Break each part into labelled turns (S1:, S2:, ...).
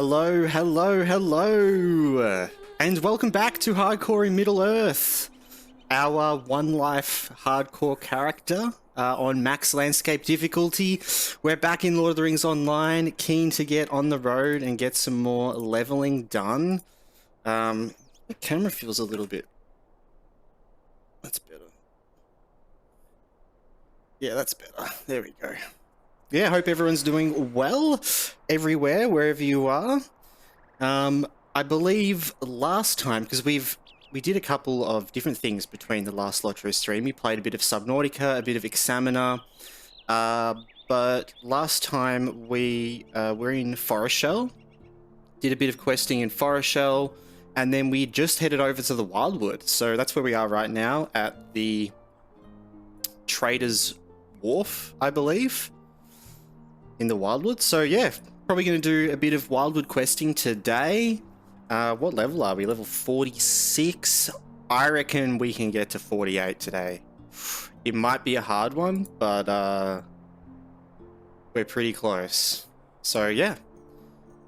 S1: Hello, hello, hello, and welcome back to Hardcore in Middle-earth, our One Life hardcore character on max landscape difficulty. We're back in Lord of the Rings Online, keen to get on the road and get some more leveling done. The camera feels a little bit... That's better. Yeah, that's better. There we go. Yeah, hope everyone's doing well everywhere, wherever you are. I believe last time, because we did a couple of different things between the last LOTRO stream. We played a bit of Subnautica, a bit of Examiner, but last time we were in Forest Shell, did a bit of questing in Forest Shell, and then we just headed over to the Wildwood. So that's where we are right now, at the Trader's Wharf, I believe, in the Wildwood. So yeah, probably going to do a bit of Wildwood questing today. What level are we? Level 46. I reckon we can get to 48 today. It might be a hard one, but we're pretty close. So yeah,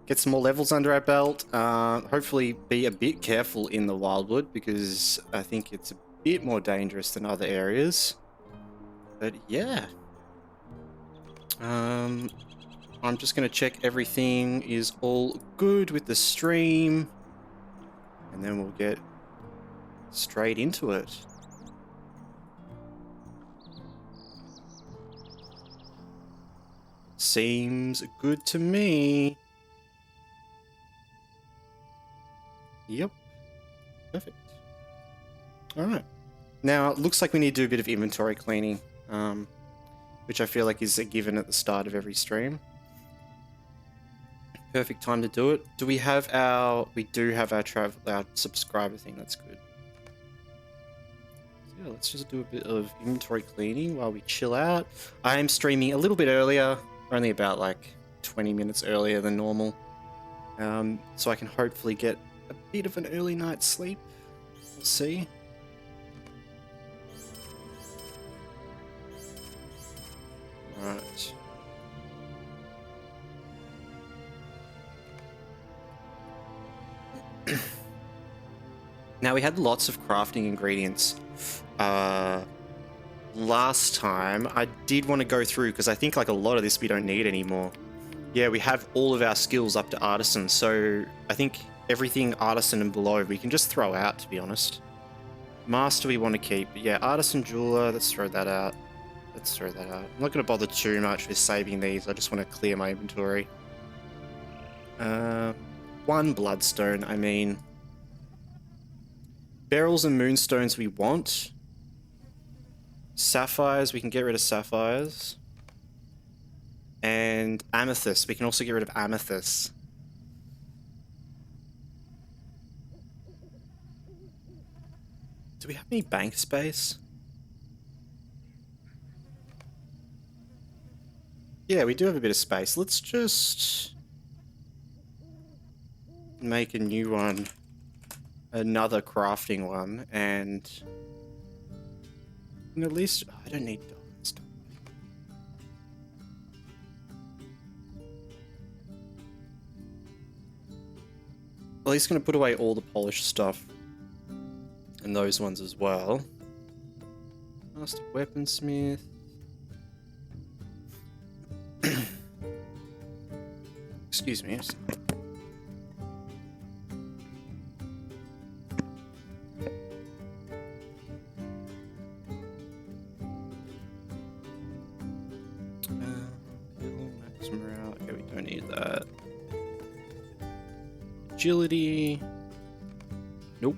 S1: get some more levels under our belt. Hopefully be a bit careful in the Wildwood, because I think it's a bit more dangerous than other areas. But yeah. I'm just going to check everything is all good with the stream, and then we'll get straight into it. Seems good to me. Yep. Perfect. Alright. Now, it looks like we need to do a bit of inventory cleaning, which I feel like is a given at the start of every stream. Perfect time to do it. Do we have our... We do have our subscriber thing. That's good. So yeah, let's just do a bit of inventory cleaning while we chill out. I am streaming a little bit earlier, only about like 20 minutes earlier than normal, so I can hopefully get a bit of an early night's sleep. We'll see. Alright. Now, we had lots of crafting ingredients last time. I did want to go through, because I think like a lot of this we don't need anymore. Yeah, we have all of our skills up to artisan, so I think everything artisan and below we can just throw out, to be honest. Master we want to keep, but yeah, artisan jeweler, let's throw that out. Let's throw that out. I'm not going to bother too much with saving these. I just want to clear my inventory. One bloodstone, I mean. Beryls and moonstones we want. Sapphires, we can get rid of sapphires. And amethyst, we can also get rid of amethyst. Do we have any bank space? Yeah, we do have a bit of space. Let's just make a new one, another crafting one, and at least I don't need diamonds. At least going to put away all the polished stuff and those ones as well. Master weaponsmith. Excuse me. Okay, we don't need that. Agility. Nope.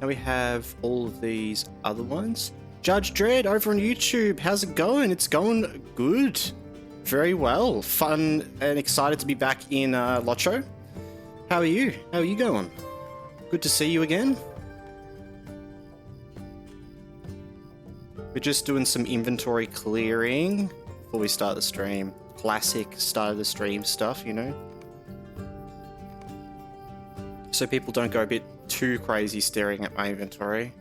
S1: Now we have all of these other ones. Judge Dredd over on YouTube, how's it going? It's going good. Very well. Fun and excited to be back in LOTRO. How are you? How are you going? Good to see you again. We're just doing some inventory clearing before we start the stream. Classic start of the stream stuff, you know? So people don't go a bit too crazy staring at my inventory.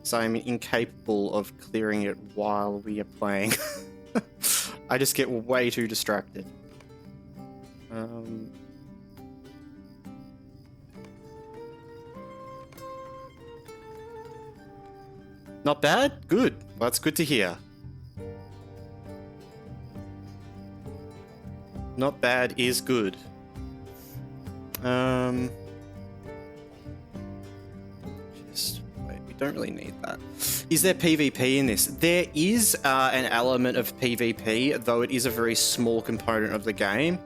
S1: So I'm incapable of clearing it while we are playing. I just get way too distracted. Not bad? Good. Well, that's good to hear. Not bad is good. Just wait, we don't really need that. Is there PvP in this? There is an element of PvP, though it is a very small component of the game.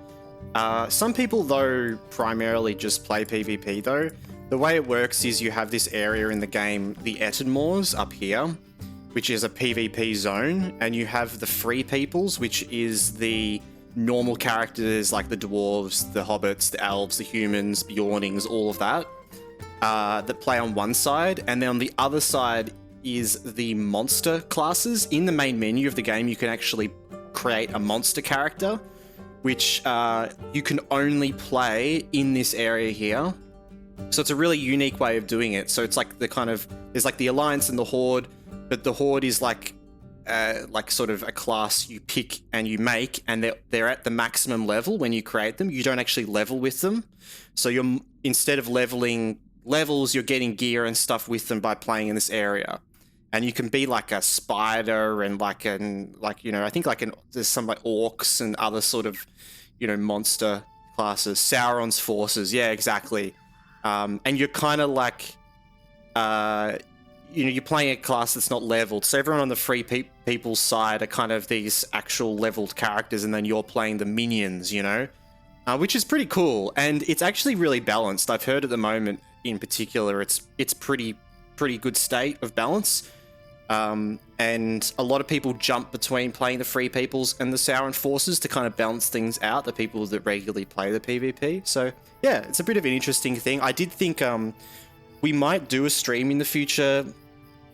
S1: Some people, though, primarily just play PvP, though. The way it works is you have this area in the game, the Etenmoors up here, which is a PvP zone, and you have the Free Peoples, which is the normal characters like the dwarves, the hobbits, the elves, the humans, Bjornings, all of that, that play on one side, and then on the other side is the monster classes. In the main menu of the game, you can actually create a monster character, which you can only play in this area here. So it's a really unique way of doing it. So it's like the kind of, there's like the Alliance and the Horde, but the Horde is like sort of a class you pick and you make, and they're at the maximum level when you create them. You don't actually level with them. So you're, instead of leveling levels, you're getting gear and stuff with them by playing in this area. And you can be like a spider and I think there's some like orcs and other sort of, monster classes. Sauron's forces. Yeah, exactly. And you're kind of like, you're playing a class that's not leveled. So everyone on the Free People's side are kind of these actual leveled characters, and then you're playing the minions, which is pretty cool. And it's actually really balanced. I've heard at the moment, in particular, it's pretty good state of balance. And a lot of people jump between playing the Free Peoples and the Sauron forces to kind of balance things out, the people that regularly play the PvP. So yeah, it's a bit of an interesting thing. I did think we might do a stream in the future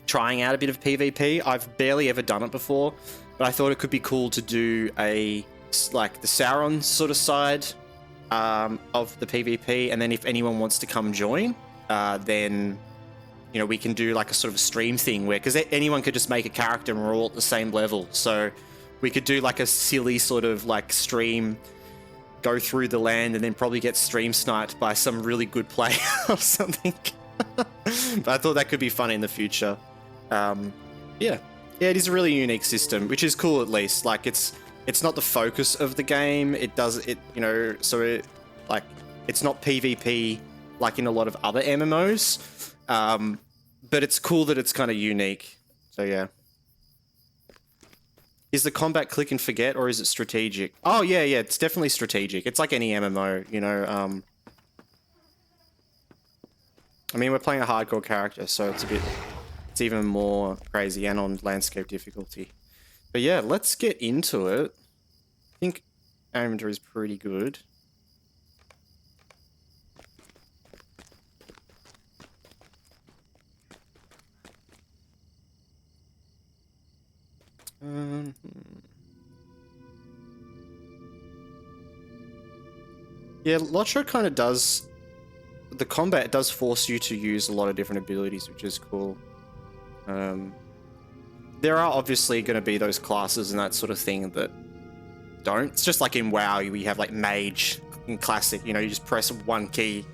S1: trying out a bit of PvP. I've barely ever done it before, but I thought it could be cool to do the Sauron sort of side of the PvP, and then if anyone wants to come join, then we can do like a sort of stream thing where, because anyone could just make a character and we're all at the same level. So we could do like a silly sort of like stream, go through the land, and then probably get stream sniped by some really good player or something. But I thought that could be fun in the future. Yeah, it is a really unique system, which is cool at least. Like it's not the focus of the game. It's not PvP like in a lot of other MMOs. But it's cool that it's kind of unique. So yeah. Is the combat click and forget, or is it strategic? Oh yeah, it's definitely strategic. It's like any MMO, I mean, we're playing a hardcore character, so it's even more crazy, and on landscape difficulty. But yeah, let's get into it. I think our inventory is pretty good. Yeah, LOTRO kind of does... The combat does force you to use a lot of different abilities, which is cool. There are obviously going to be those classes and that sort of thing that don't. It's just like in WoW, we have like Mage in Classic, you just press one key,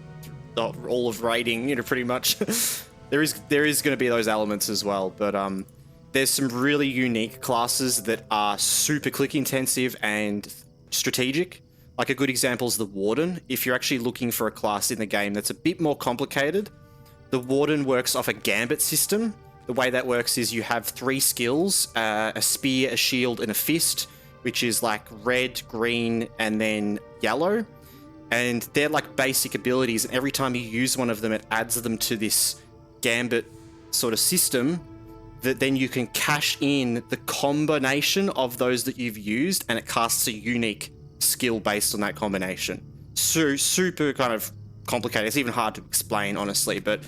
S1: all of raiding, pretty much. There is going to be those elements as well, but there's some really unique classes that are super click intensive and strategic. Like a good example is the Warden. If you're actually looking for a class in the game that's a bit more complicated, the Warden works off a gambit system. The way that works is you have 3 skills, a spear, a shield, and a fist, which is like red, green, and then yellow. And they're like basic abilities, and every time you use one of them, it adds them to this gambit sort of system that then you can cash in the combination of those that you've used, and it casts a unique skill based on that combination. So super kind of complicated. It's even hard to explain, honestly. But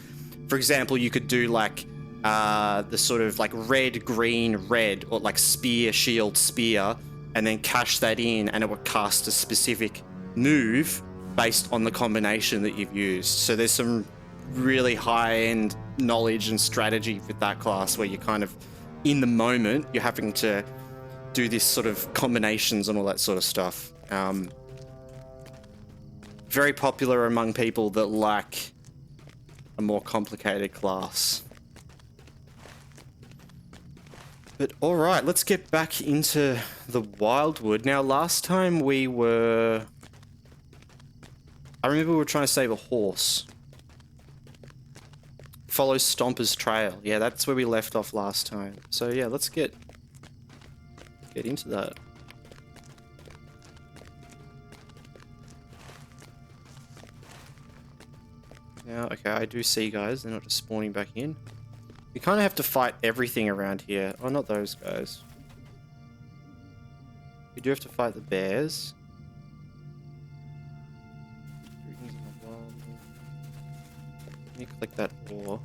S1: for example, you could do like the sort of like red, green, red, or like spear, shield, spear, and then cash that in, and it would cast a specific move based on the combination that you've used. So there's some really high-end knowledge and strategy with that class where you're kind of in the moment, you're having to do this sort of combinations and all that sort of stuff. Very popular among people that like a more complicated class. But alright, let's get back into the Wildwood. Now, last time we were... I remember we were trying to save a horse. Follow Stomper's trail. Yeah, that's where we left off last time. So yeah, let's get into that. Now, okay, I do see guys. They're not just spawning back in. We kind of have to fight everything around here. Oh, not those guys. We do have to fight the bears. Let me click that ore.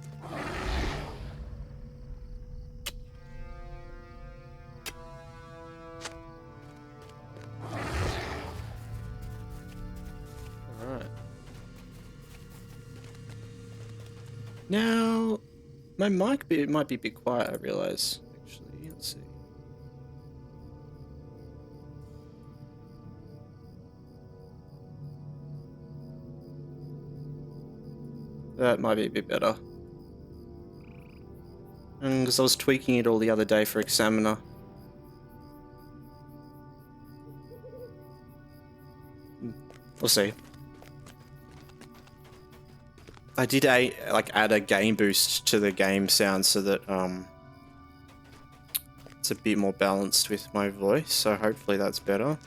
S1: Alright. Now, my mic might be a bit quiet, I realize. Actually, let's see. That might be a bit better. Because I was tweaking it all the other day for Examiner. We'll see. I did add a gain boost to the game sound so that it's a bit more balanced with my voice, so hopefully that's better.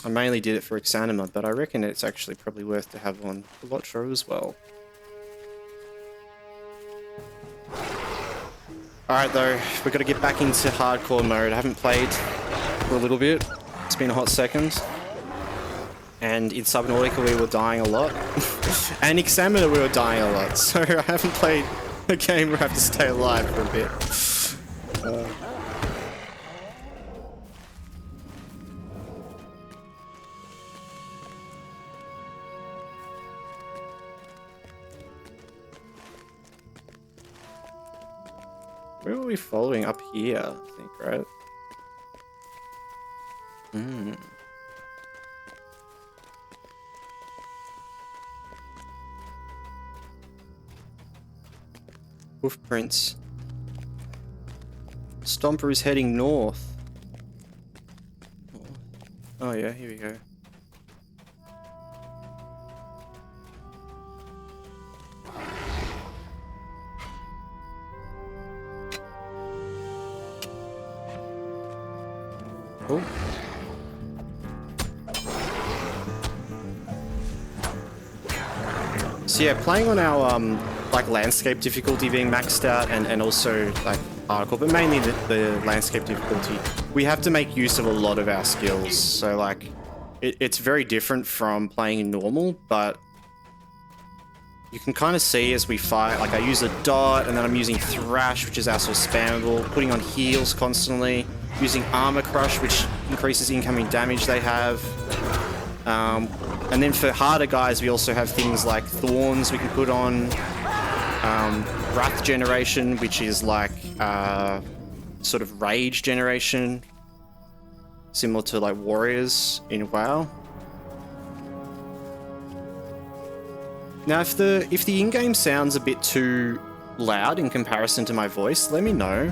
S1: I mainly did it for Exanima, but I reckon it's actually probably worth to have on LOTRO as well. Alright though, we've got to get back into hardcore mode. I haven't played for a little bit. It's been a hot second. And in Subnautica we were dying a lot. And Examiner we were dying a lot. So I haven't played a game where I have to stay alive for a bit. Where were we following? Up here, I think, right? Hoof prints. Stomper is heading north. Oh yeah, here we go. Oh. So yeah, playing on our like landscape difficulty being maxed out and also like hardcore, but mainly the landscape difficulty, we have to make use of a lot of our skills. So like it's very different from playing in normal, but you can kind of see as we fight, like I use a dot and then I'm using thrash, which is also spammable, putting on heals constantly, using armor crush, which increases incoming damage they have. And then for harder guys, we also have things like thorns we can put on, wrath generation, which is like sort of rage generation, similar to like warriors in WoW. Now, if the in-game sounds a bit too loud in comparison to my voice, let me know.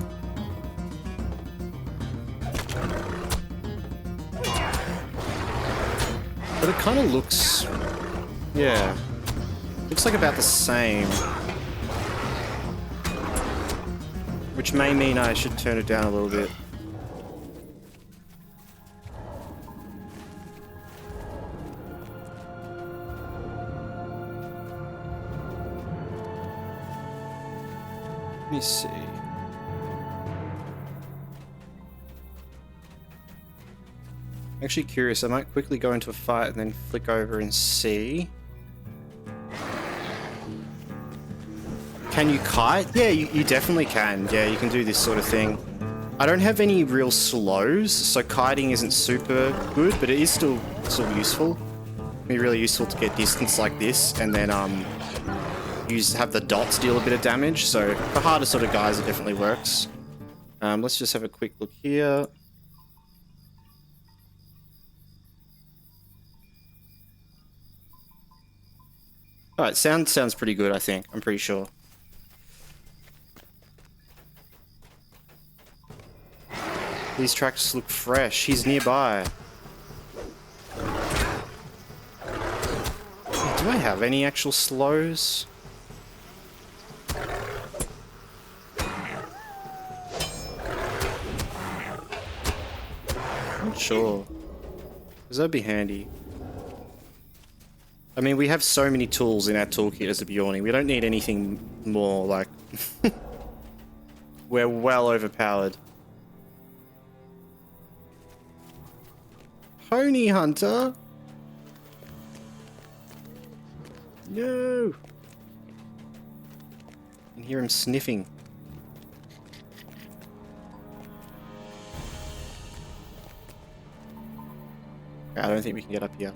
S1: But it kind of looks, yeah, looks like about the same. Which may mean I should turn it down a little bit. Let me see. Actually curious, I might quickly go into a fight and then flick over and see. Can you kite? Yeah, you definitely can. Yeah, you can do this sort of thing. I don't have any real slows, so kiting isn't super good, but it is still useful. It'd be really useful to get distance like this, and then have the dots deal a bit of damage. So for harder sort of guys, it definitely works. Let's just have a quick look here. Alright, sounds pretty good, I think. I'm pretty sure. These tracks look fresh. He's nearby. Do I have any actual slows? I'm not sure. Because that'd be handy. I mean, we have so many tools in our toolkit as a Bjorni. We don't need anything more, like... We're well overpowered. Pony Hunter? No! I can hear him sniffing. I don't think we can get up here.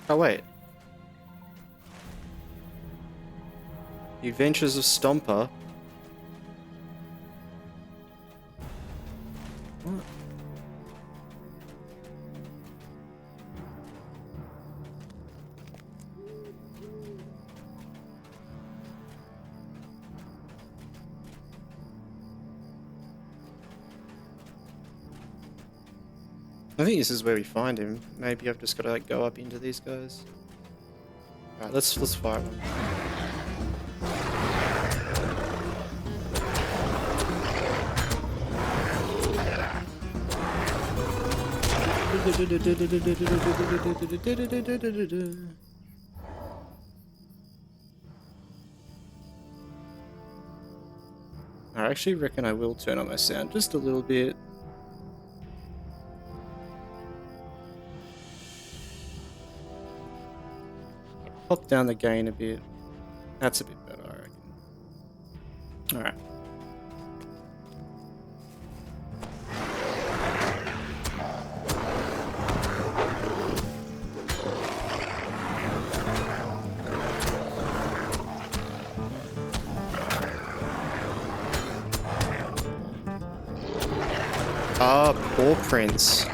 S1: Oh, wait. The Adventures of Stomper. What? I think this is where we find him. Maybe I've just got to like go up into these guys. Alright, let's fire one. I actually reckon I will turn on my sound just a little bit. Pop down the gain a bit. That's a bit better, I reckon. Alright. Ah, poor Prince.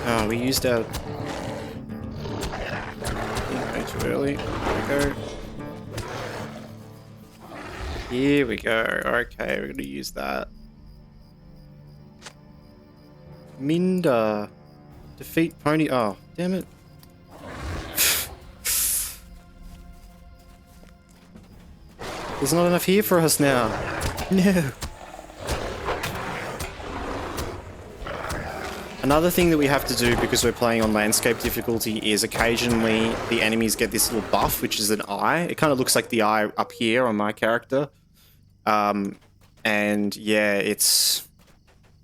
S1: Oh, we used our... Too early. Here we go. Okay, we're gonna use that. Minda. Defeat Pony. Oh, damn it. There's not enough here for us now. No. Another thing that we have to do because we're playing on landscape difficulty is occasionally the enemies get this little buff, which is an eye. It kind of looks like the eye up here on my character. And yeah, it's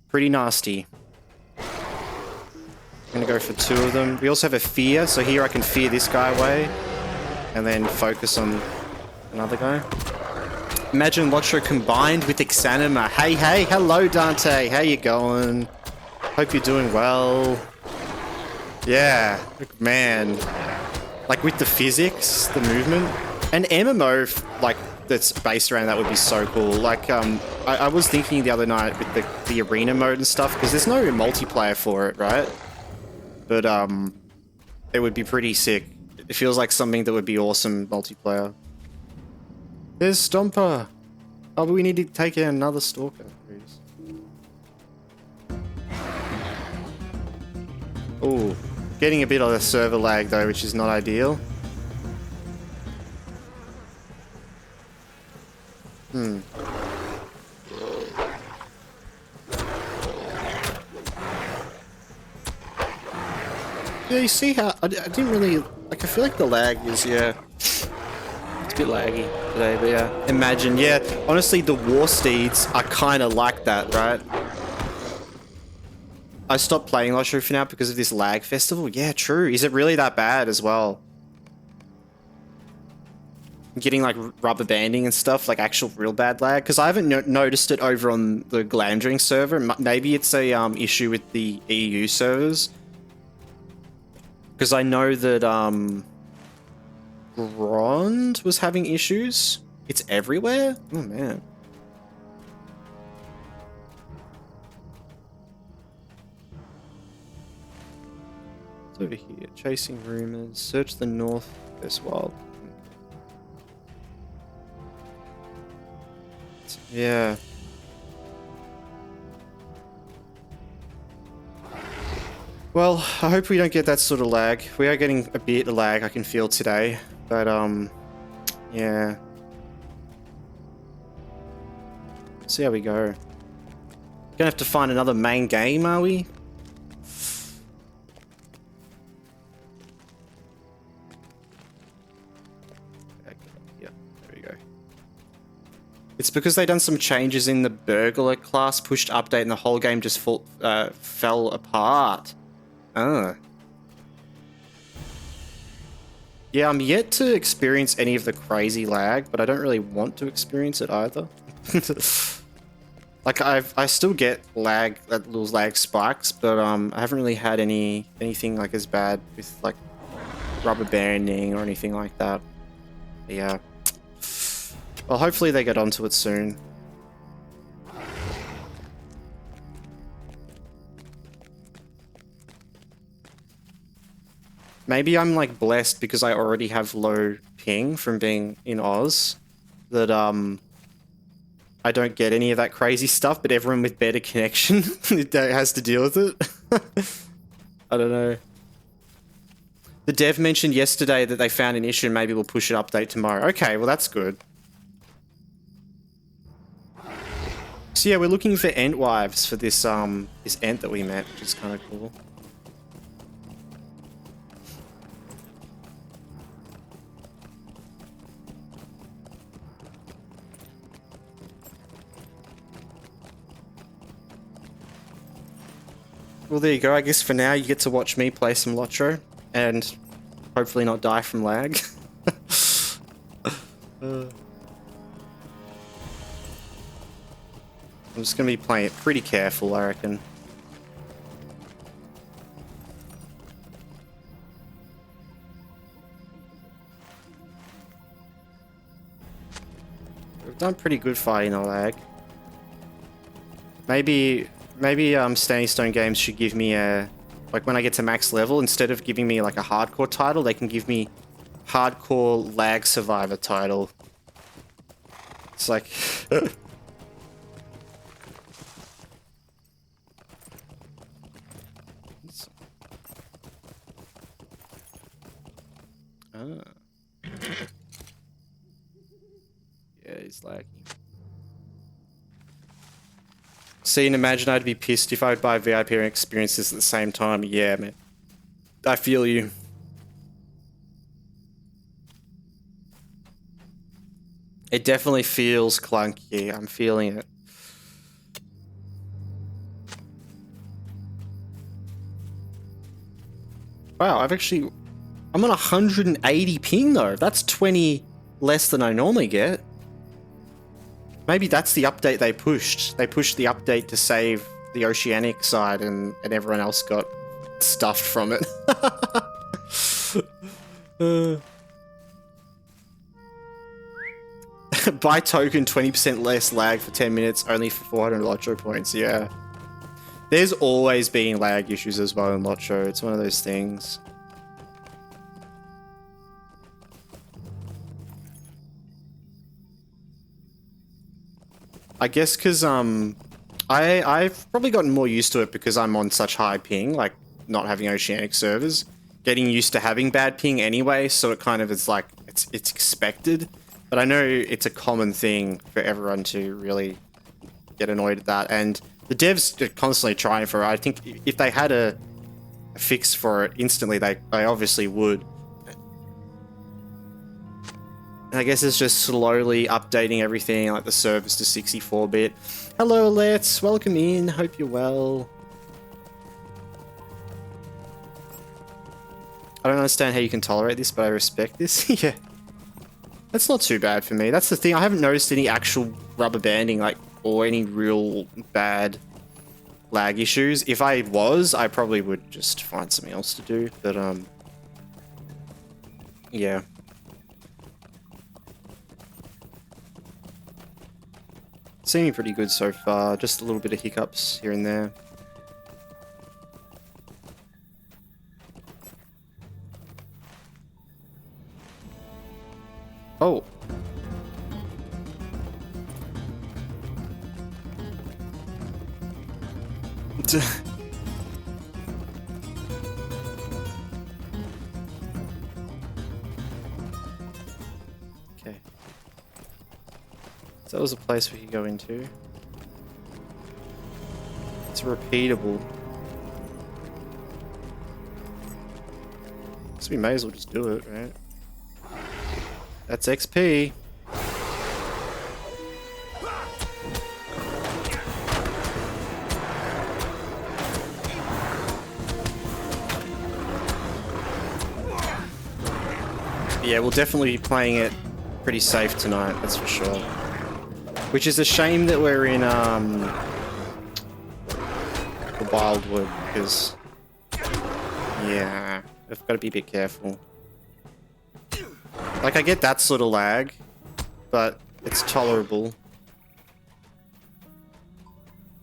S1: pretty nasty. I'm gonna go for 2 of them. We also have a fear, so here I can fear this guy away and then focus on another guy. Imagine LOTRO combined with Xanima. Hey, hey, hello Dante, how you going? Hope you're doing well. Yeah, man. Like with the physics, the movement, and MMO like that's based around that would be so cool. Like I was thinking the other night with the arena mode and stuff, because there's no multiplayer for it, right? But it would be pretty sick. It feels like something that would be awesome multiplayer. There's Stomper. Oh, but we need to take out another stalker. Oh, getting a bit of a server lag though, which is not ideal. Yeah, you see how I didn't really like. I feel like the lag is it's a bit laggy today, but yeah. Imagine, yeah. Honestly, the war steeds are kind of like that, right? I stopped playing LOTRO for now because of this lag festival. Yeah, true. Is it really that bad as well? Getting like rubber banding and stuff, like actual real bad lag. Because I haven't noticed it over on the Glamdring server. Maybe it's a issue with the EU servers. Because I know that Grand was having issues. It's everywhere? Oh, man. It's over here. Chasing rumors. Search the north as well. Yeah. Well, I hope we don't get that sort of lag. We are getting a bit of lag I can feel today. But, yeah. See how we go. Gonna have to find another main game, are we? Yeah, there we go. It's because they done some changes in the burglar class, pushed update, and the whole game just fell apart. Oh. Yeah, I'm yet to experience any of the crazy lag, but I don't really want to experience it either. Like I still get lag, little lag spikes, but I haven't really had anything like as bad with like rubber banding or anything like that. But yeah. Well, hopefully they get onto it soon. Maybe I'm like blessed because I already have low ping from being in Oz, that I don't get any of that crazy stuff, but everyone with better connection has to deal with it. I don't know. The dev mentioned yesterday that they found an issue and maybe we'll push it update tomorrow. Okay, well that's good. So yeah, we're looking for Entwives for this this Ent that we met, which is kind of cool. Well, there you go. I guess for now you get to watch me play some LOTRO and hopefully not die from lag. I'm just going to be playing it pretty careful, I reckon. We've done pretty good fighting the lag. Maybe Standing Stone Games should give me a, like when I get to max level, instead of giving me like a hardcore title, they can give me hardcore lag survivor title. It's like yeah, he's lagging. See, and imagine I'd be pissed if I'd buy VIP and experience this at the same time. Yeah, man. I feel you. It definitely feels clunky. I'm feeling it. Wow, I'm on 180 ping though. That's 20 less than I normally get. Maybe that's the update they pushed. They pushed the update to save the Oceanic side and everyone else got stuffed from it. Buy token 20% less lag for 10 minutes, only for 400 LOTRO points. Yeah. There's always been lag issues as well in LOTRO. It's one of those things. I guess because I've probably gotten more used to it because I'm on such high ping, like not having Oceanic servers, getting used to having bad ping anyway, so it kind of is like it's expected. But I know it's a common thing for everyone to really get annoyed at that, and the devs are constantly trying for it. I think if they had a fix for it instantly, they obviously would. I guess it's just slowly updating everything, like the servers to 64-bit. Hello, Let's welcome in. Hope you're well. I don't understand how you can tolerate this, but I respect this. Yeah, that's not too bad for me. That's the thing. I haven't noticed any actual rubber banding, like, or any real bad lag issues. If I was, I probably would just find something else to do. But yeah. Seeming pretty good so far, just a little bit of hiccups here and there. Oh. Okay. So that was a place we could go into. It's repeatable. So we may as well just do it, right? That's XP. Yeah, we'll definitely be playing it pretty safe tonight, that's for sure. Which is a shame that we're in the Wildwood, because yeah, I've got to be a bit careful. Like, I get that sort of lag, but it's tolerable.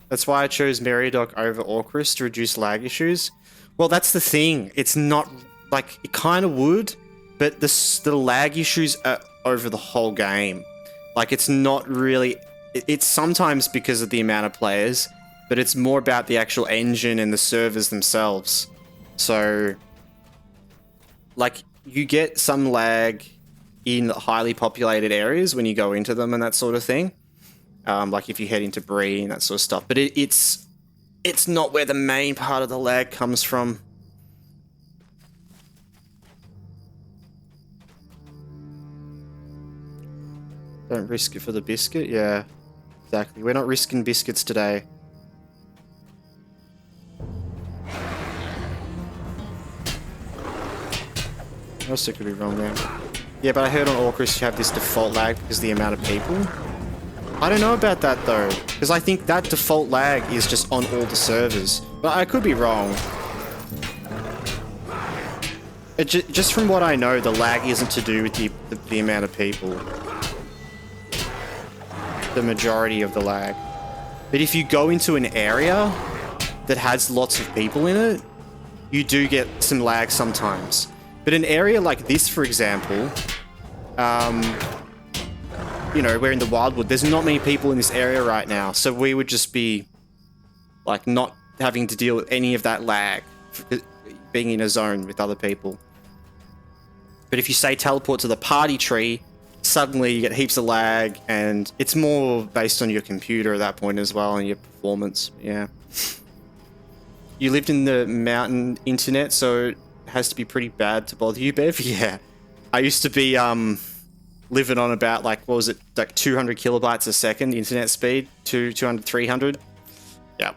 S1: That's why I chose Meriadoc over Orchrist to reduce lag issues. Well, that's the thing. It's not, like, it kind of would, but the lag issues are over the whole game. Like, it's not really... It's sometimes because of the amount of players, but it's more about the actual engine and the servers themselves. So, like, you get some lag in highly populated areas when you go into them and that sort of thing. Like if you head into Bree and that sort of stuff. But it's not where the main part of the lag comes from. Don't risk it for the biscuit? Yeah, exactly. We're not risking biscuits today. What else could be wrong there? Yeah, but I heard on Orchrist you have this default lag because of the amount of people. I don't know about that though, because I think that default lag is just on all the servers. But I could be wrong. Just from what I know, the lag isn't to do with the amount of people. The majority of the lag. But if you go into an area that has lots of people in it, you do get some lag sometimes. But an area like this, for example, you know, we're in the Wildwood. There's not many people in this area right now, so we would just be, like, not having to deal with any of that lag, being in a zone with other people. But if you say teleport to the party tree, suddenly you get heaps of lag, and it's more based on your computer at that point as well, and your performance, yeah. You lived in the mountain internet, so... has to be pretty bad to bother you, Bev. Yeah, I used to be living on about, like, what was it, like 200 kilobytes a second internet speed, 200, 300. Yeah.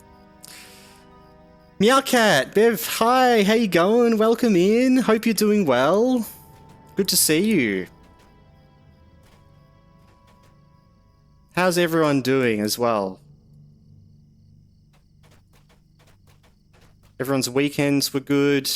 S1: Meowcat, Bev, hi, how you going? Welcome in. Hope you're doing well. Good to see you. How's everyone doing as well? Everyone's weekends were good.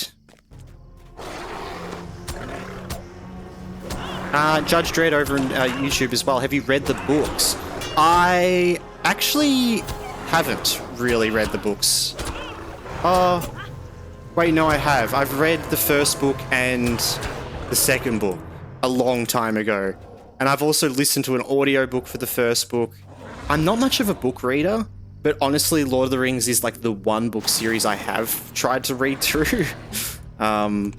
S1: Judge Dredd over on YouTube as well. Have you read the books? I actually haven't really read the books. Wait, no, I have. I've read the first book and the second book a long time ago. And I've also listened to an audiobook for the first book. I'm not much of a book reader, but honestly, Lord of the Rings is like the one book series I have tried to read through. I'm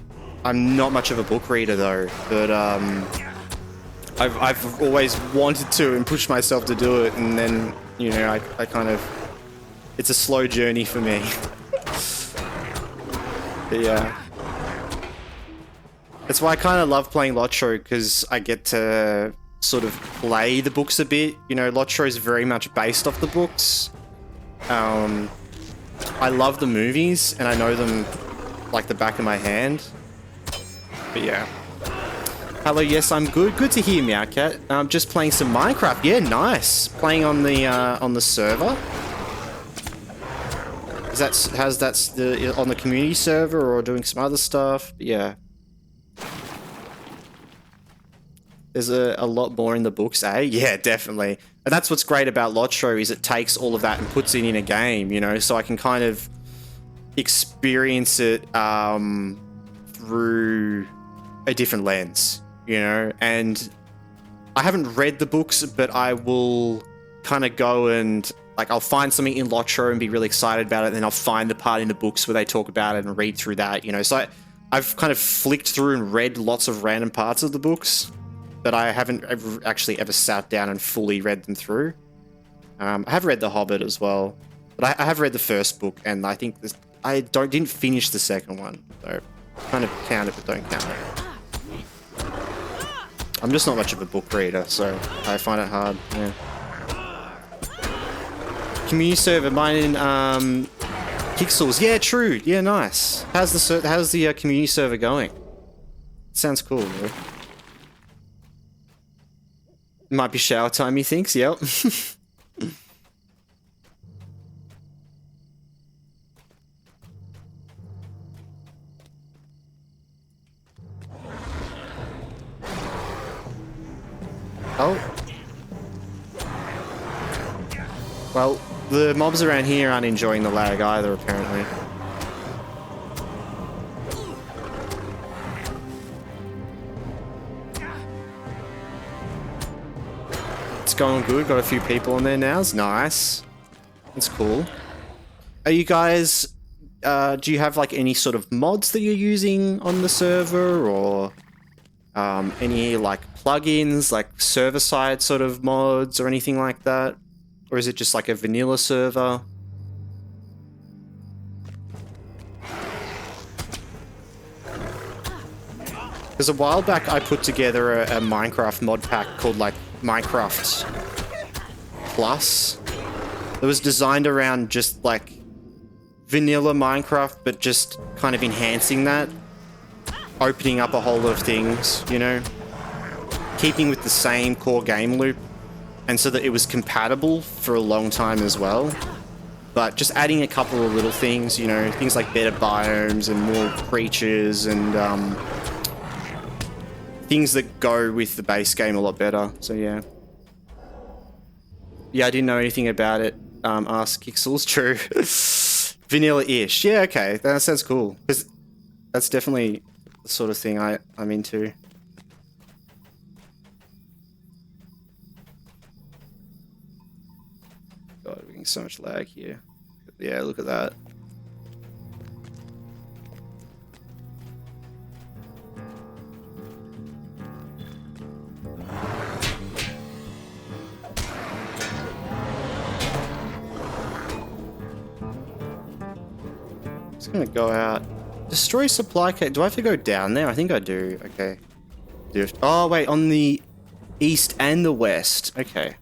S1: not much of a book reader though, but I've always wanted to and pushed myself to do it, and then, you know, I kind of... It's a slow journey for me. But yeah. That's why I kind of love playing LOTRO, because I get to sort of play the books a bit. You know, LOTRO is very much based off the books. I love the movies, and I know them like the back of my hand. But yeah. Hello, yes, I'm good. Good to hear, Meowcat. I'm just playing some Minecraft. Yeah, nice. Playing on the server. Is that on the community server or doing some other stuff? But yeah. There's a lot more in the books, eh? Yeah, definitely. And that's what's great about LOTRO is it takes all of that and puts it in a game, you know, so I can kind of experience it through a different lens, you know, and I haven't read the books, but I will kind of go and like I'll find something in LOTRO and be really excited about it, and then I'll find the part in the books where they talk about it and read through that, you know. So I've kind of flicked through and read lots of random parts of the books, but I haven't actually ever sat down and fully read them through. I have read The Hobbit as well, but I have read the first book, and I think I didn't finish the second one, so kind of count it but don't count it. I'm just not much of a book reader, so I find it hard. Yeah. Community server, mine in Pixels. Yeah, true. Yeah, nice. How's the community server going? Sounds cool. Bro. Might be shower time, he thinks. Yep. Oh. Well, the mobs around here aren't enjoying the lag either, apparently. It's going good. Got a few people in there now. It's nice. That's cool. Are you guys... do you have like any sort of mods that you're using on the server, or any like plugins, like server-side sort of mods or anything like that? Or is it just like a vanilla server? Because a while back I put together a Minecraft mod pack called like Minecraft Plus. It was designed around just like vanilla Minecraft, but just kind of enhancing that. Opening up a whole lot of things, you know? Keeping with the same core game loop. And so that it was compatible for a long time as well. But just adding a couple of little things, you know, things like better biomes and more creatures and things that go with the base game a lot better. So yeah. Yeah, I didn't know anything about it. Ask Kixels, true. Vanilla-ish. Yeah, okay. That sounds cool. That's definitely the sort of thing I'm into. God, we're getting so much lag here. Yeah, look at that. Just gonna go out. Destroy supply case. Do I have to go down there? I think I do. Okay. Oh, wait, on the east and the west. Okay.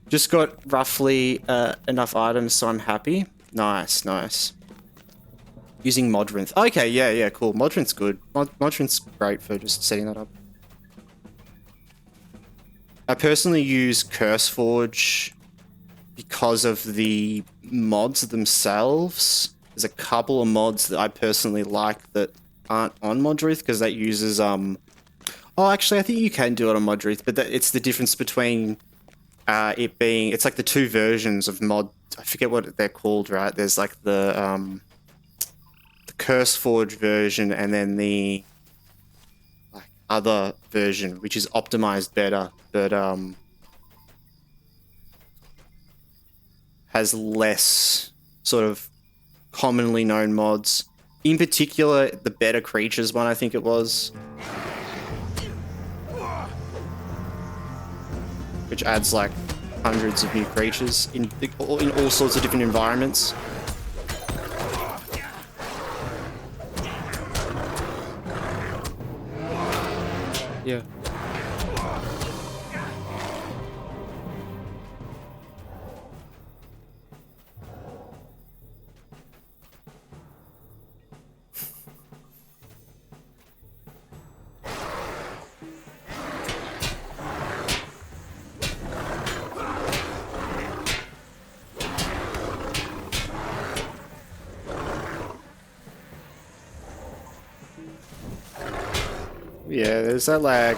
S1: Just got roughly enough items, so I'm happy. Nice, nice. Using Modrinth. Okay, yeah, cool. Modrinth's good. Modrinth's great for just setting that up. I personally use CurseForge because of the mods themselves. There's a couple of mods that I personally like that aren't on Modrinth because that uses... Oh, actually, I think you can do it on Modrinth, but it's the difference between... it being, it's like the two versions of mod. I forget what they're called, right? There's like the CurseForge version, and then the like other version, which is optimized better, but has less sort of commonly known mods. In particular, the better creatures one, I think it was. Which adds like hundreds of new creatures in all sorts of different environments. Yeah. Yeah, there's that lag.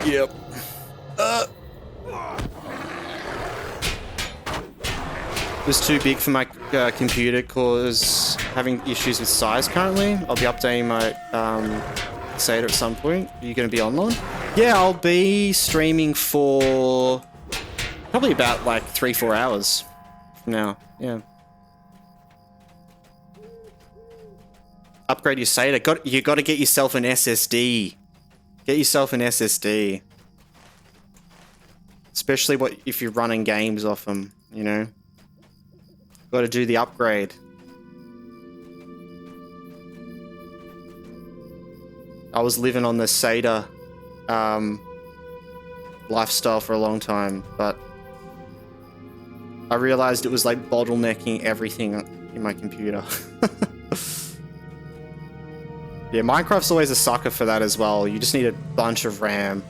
S1: Yep. It was too big for my computer cause having issues with size currently. I'll be updating my SATA at some point. Are you going to be online? Yeah, I'll be streaming for probably about like 3-4 hours from now. Yeah. Upgrade your SATA. You got to get yourself an SSD. Get yourself an SSD. Especially if you're running games off them, you know. Got to do the upgrade. I was living on the SATA lifestyle for a long time, but I realized it was like bottlenecking everything in my computer. Yeah, Minecraft's always a sucker for that as well. You just need a bunch of RAM.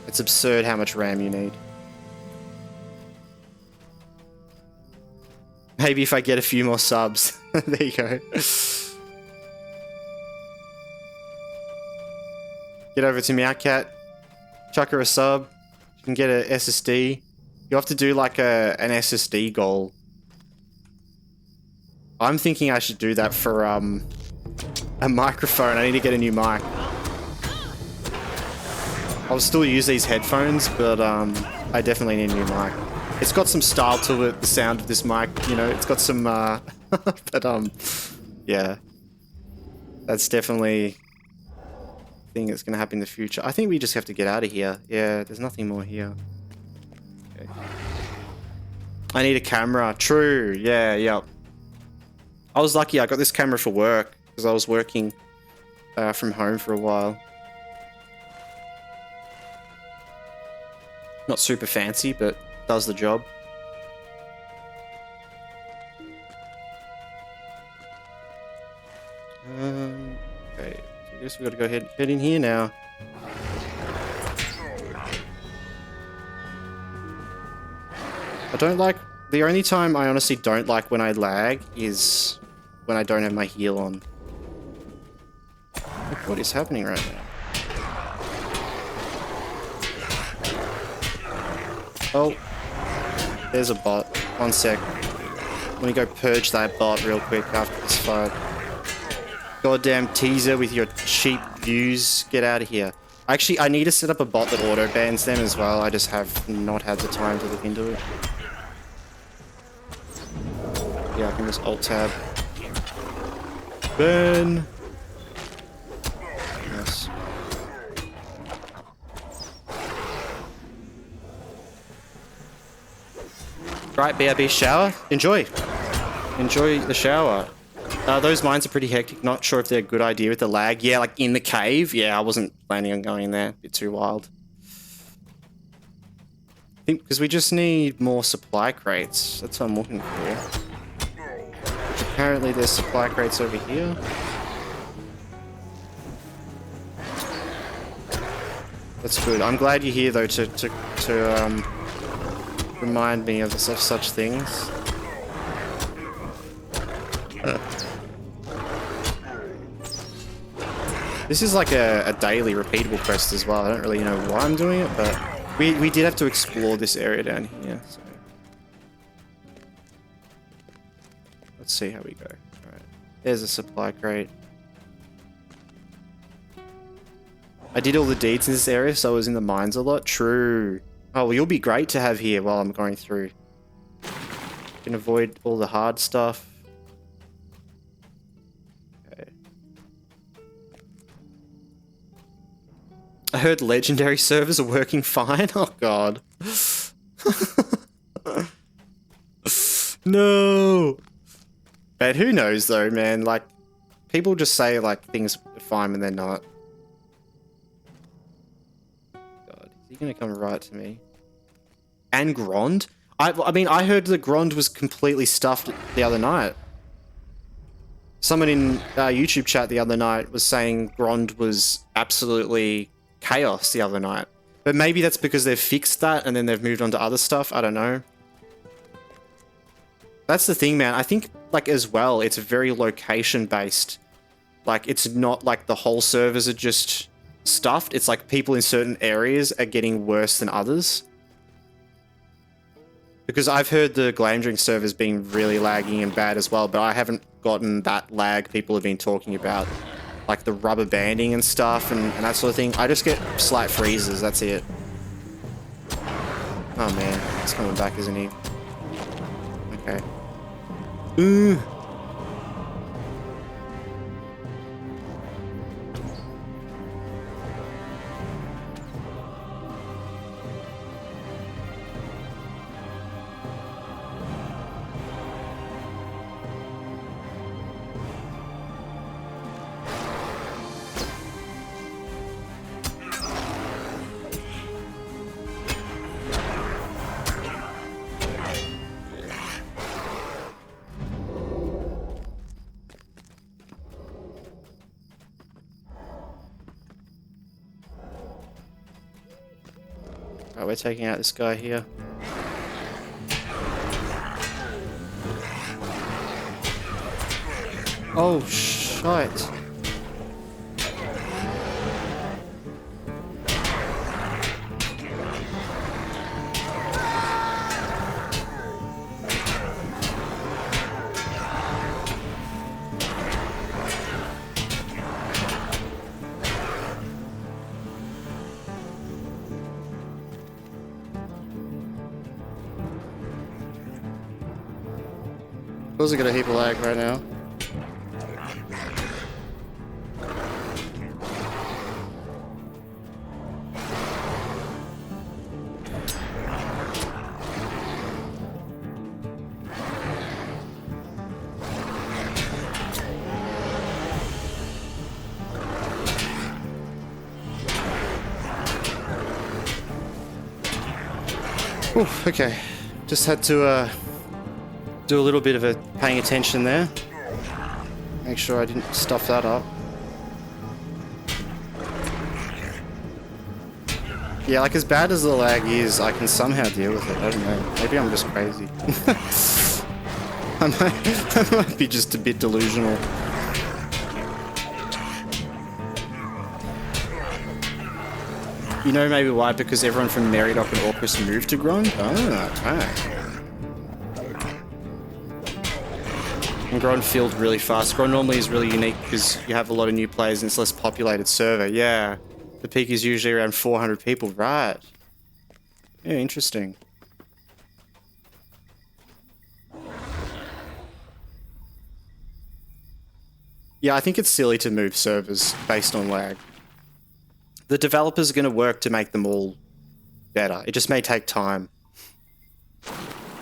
S1: It's absurd how much RAM you need. Maybe if I get a few more subs. There you go. Get over to Meowcat. Chuck her a sub. You can get an SSD. You have to do like an SSD goal. I'm thinking I should do that for a microphone. I need to get a new mic. I'll still use these headphones, but I definitely need a new mic. It's got some style to it, the sound of this mic, you know, it's got some, but yeah. That's definitely a thing that's going to happen in the future. I think we just have to get out of here. Yeah, there's nothing more here. Okay. I need a camera. True. Yeah, yeah. I was lucky I got this camera for work because I was working from home for a while. Not super fancy, but does the job. Okay, so I guess we gotta go head in here now. I don't like, the only time I honestly don't like when I lag is when I don't have my heal on. Look what is happening right now. Oh, there's a bot. One sec. Let me go purge that bot real quick after this fight. Goddamn teaser with your cheap views. Get out of here. Actually, I need to set up a bot that auto bans them as well. I just have not had the time to look into it. Yeah, I can just alt tab. Burn. Yes. Right, BRB shower. Enjoy. Enjoy the shower. Those mines are pretty hectic. Not sure if they're a good idea with the lag. Yeah, like in the cave. Yeah, I wasn't planning on going there. A bit too wild. I think because we just need more supply crates. That's what I'm looking for. Apparently there's supply crates over here. That's good. I'm glad you're here though to remind me of such things. This is like a daily repeatable quest as well. I don't really know why I'm doing it, but we did have to explore this area down here. So. Let's see how we go. Alright. There's a supply crate. I did all the deeds in this area, so I was in the mines a lot. True. Oh, well, you'll be great to have here while I'm going through. You can avoid all the hard stuff. Okay. I heard legendary servers are working fine. Oh, God. No. But who knows, though, man? Like, people just say, like, things are fine when they're not. God, is he going to come right to me? And Grond? I mean, I heard the Grond was completely stuffed the other night. Someone in YouTube chat the other night was saying Grond was absolutely chaos the other night. But maybe that's because they've fixed that and then they've moved on to other stuff. I don't know. That's the thing, man. I think, like, as well, it's very location-based. Like, it's not like the whole servers are just stuffed. It's like people in certain areas are getting worse than others. Because I've heard the Glamdring servers being really laggy and bad as well, but I haven't gotten that lag people have been talking about. Like the rubber banding and stuff and that sort of thing. I just get slight freezes, that's it. Oh man, he's coming back, isn't he? Okay. Ooh. Alright, we're taking out this guy here. Oh, shite. Also got a heap of lag right now. Oof, okay. Just had to do a little bit of a paying attention there. Make sure I didn't stuff that up. Yeah, like as bad as the lag is, I can somehow deal with it. I don't know. Maybe I'm just crazy. I might be just a bit delusional. You know maybe why? Because everyone from Meridoc and Orcus moved to Gron? Oh, okay. And Gron filled really fast. Gron normally is really unique because you have a lot of new players and it's a less populated server. Yeah. The peak is usually around 400 people. Right. Yeah, interesting. Yeah, I think it's silly to move servers based on lag. The developers are going to work to make them all better. It just may take time.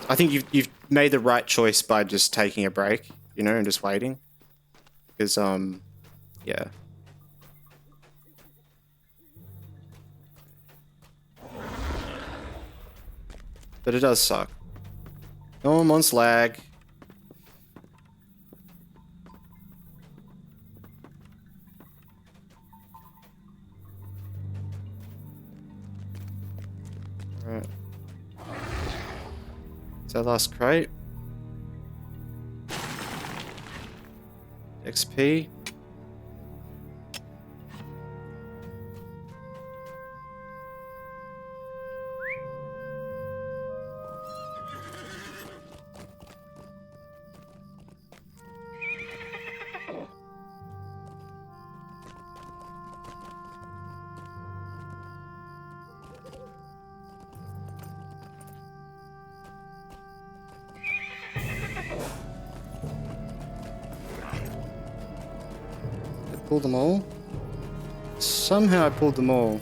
S1: I think you've made the right choice by just taking a break, you know, and just waiting. Because, yeah. But it does suck. No one wants lag. Alright. Is that last crate? XP. Pulled them all. Somehow I pulled them all.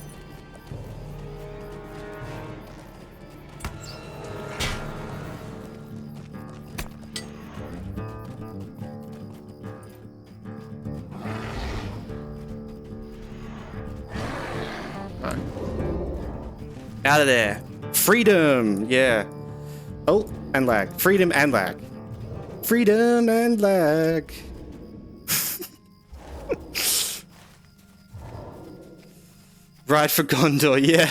S1: Right. Out of there. Freedom! Yeah. Oh, and lag. Freedom and lag. Freedom and lag. Ride for Gondor, yeah.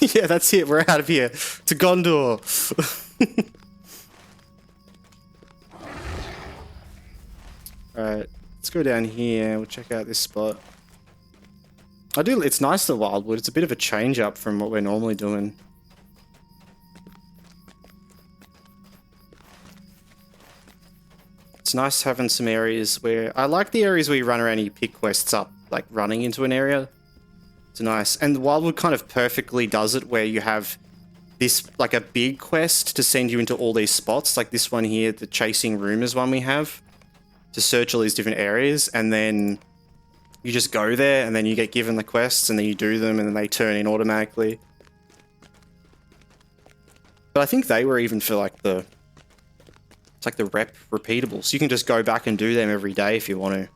S1: Yeah, that's it. We're out of here. To Gondor. Alright, let's go down here. We'll check out this spot. I do. It's nice, the Wildwood. It's a bit of a change up from what we're normally doing. It's nice having some areas where... I like the areas where you run around and you pick quests up, like running into an area. It's nice. And the Wildwood kind of perfectly does it where you have this, like a big quest to send you into all these spots. Like this one here, the Chasing Rumors one we have. To search all these different areas. And then you just go there and then you get given the quests and then you do them and then they turn in automatically. But I think they were even for like the... It's like the repeatable. So you can just go back and do them every day if you want to.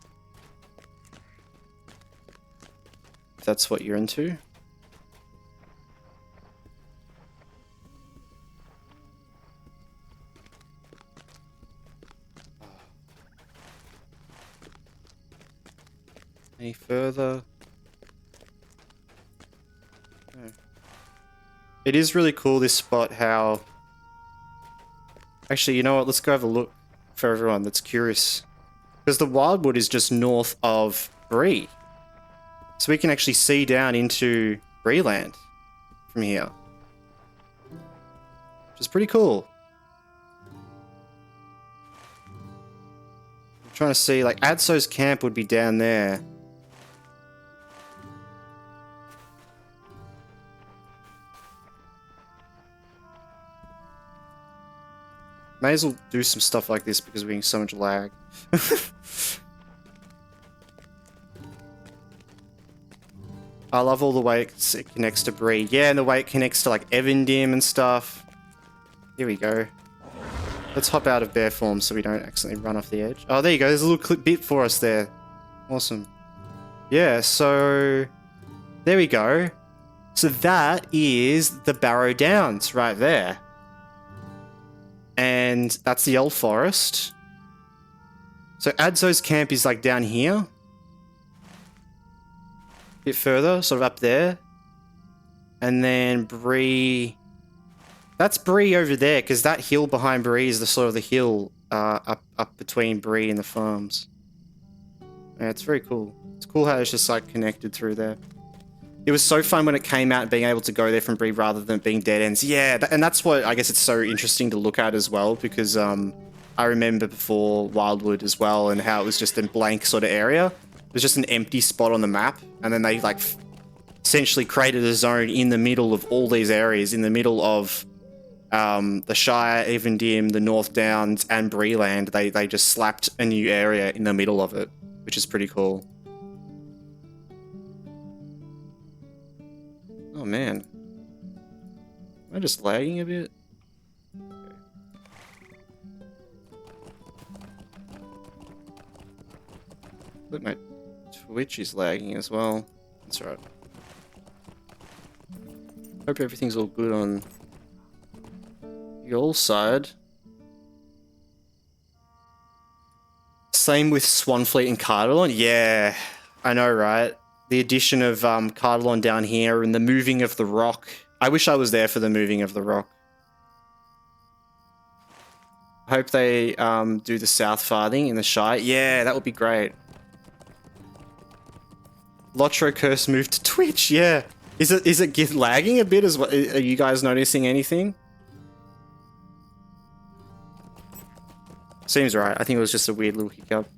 S1: If that's what you're into. Any further? No. It is really cool, this spot, how... Actually, you know what? Let's go have a look for everyone that's curious. Because the Wildwood is just north of Bree. So we can actually see down into Breeland from here. Which is pretty cool. I'm trying to see, like, Adso's camp would be down there. May as well do some stuff like this because we're getting so much lag. I love all the way it connects to Bree. Yeah, and the way it connects to like Evendim and stuff. Here we go. Let's hop out of bear form so we don't accidentally run off the edge. Oh, there you go. There's a little clip bit for us there. Awesome. Yeah, so there we go. So that is the Barrow Downs right there. And that's the Old Forest. So Adso's camp is like down here. A bit further, sort of up there. And then Bree... That's Bree over there, because that hill behind Bree is the sort of the hill up between Bree and the farms. Yeah, it's very cool. It's cool how it's just like connected through there. It was so fun when it came out, being able to go there from Bree rather than being dead ends. Yeah, and that's what I guess it's so interesting to look at as well, because I remember before Wildwood as well, and how it was just a blank sort of area. It was just an empty spot on the map, and then they like essentially created a zone in the middle of all these areas, in the middle of the Shire, Evendim, the North Downs, and Breeland. They just slapped a new area in the middle of it, which is pretty cool. Oh man, am I just lagging a bit? Okay. Look, my Twitch is lagging as well. That's right. Hope everything's all good on your side. Same with Swanfleet and Cardalon. Yeah, I know, right? The addition of Cardalon down here and the moving of the rock. I wish I was there for the moving of the rock. I hope they do the South Farthing in the Shire. Yeah, that would be great. LOTRO curse moved to Twitch. Yeah. Is it lagging a bit as well? Are you guys noticing anything? Seems right. I think it was just a weird little hiccup.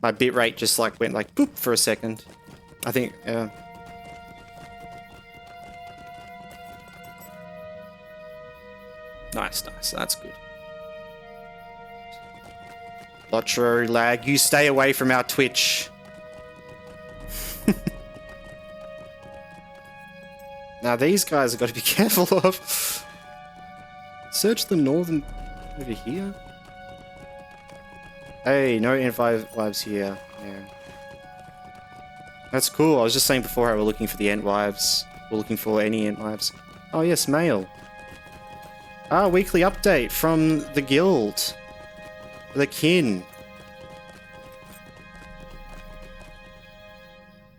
S1: My bitrate just like went like boop for a second. I think, yeah. Nice, nice. That's good. LOTRO lag, you stay away from our Twitch. Now these guys have got to be careful of. Search the northern over here. Hey, no Ent wives here. Yeah. That's cool. I was just saying before how we're looking for the Ent wives. We're looking for any Ent wives. Oh yes, mail. Ah, weekly update from the guild. The kin.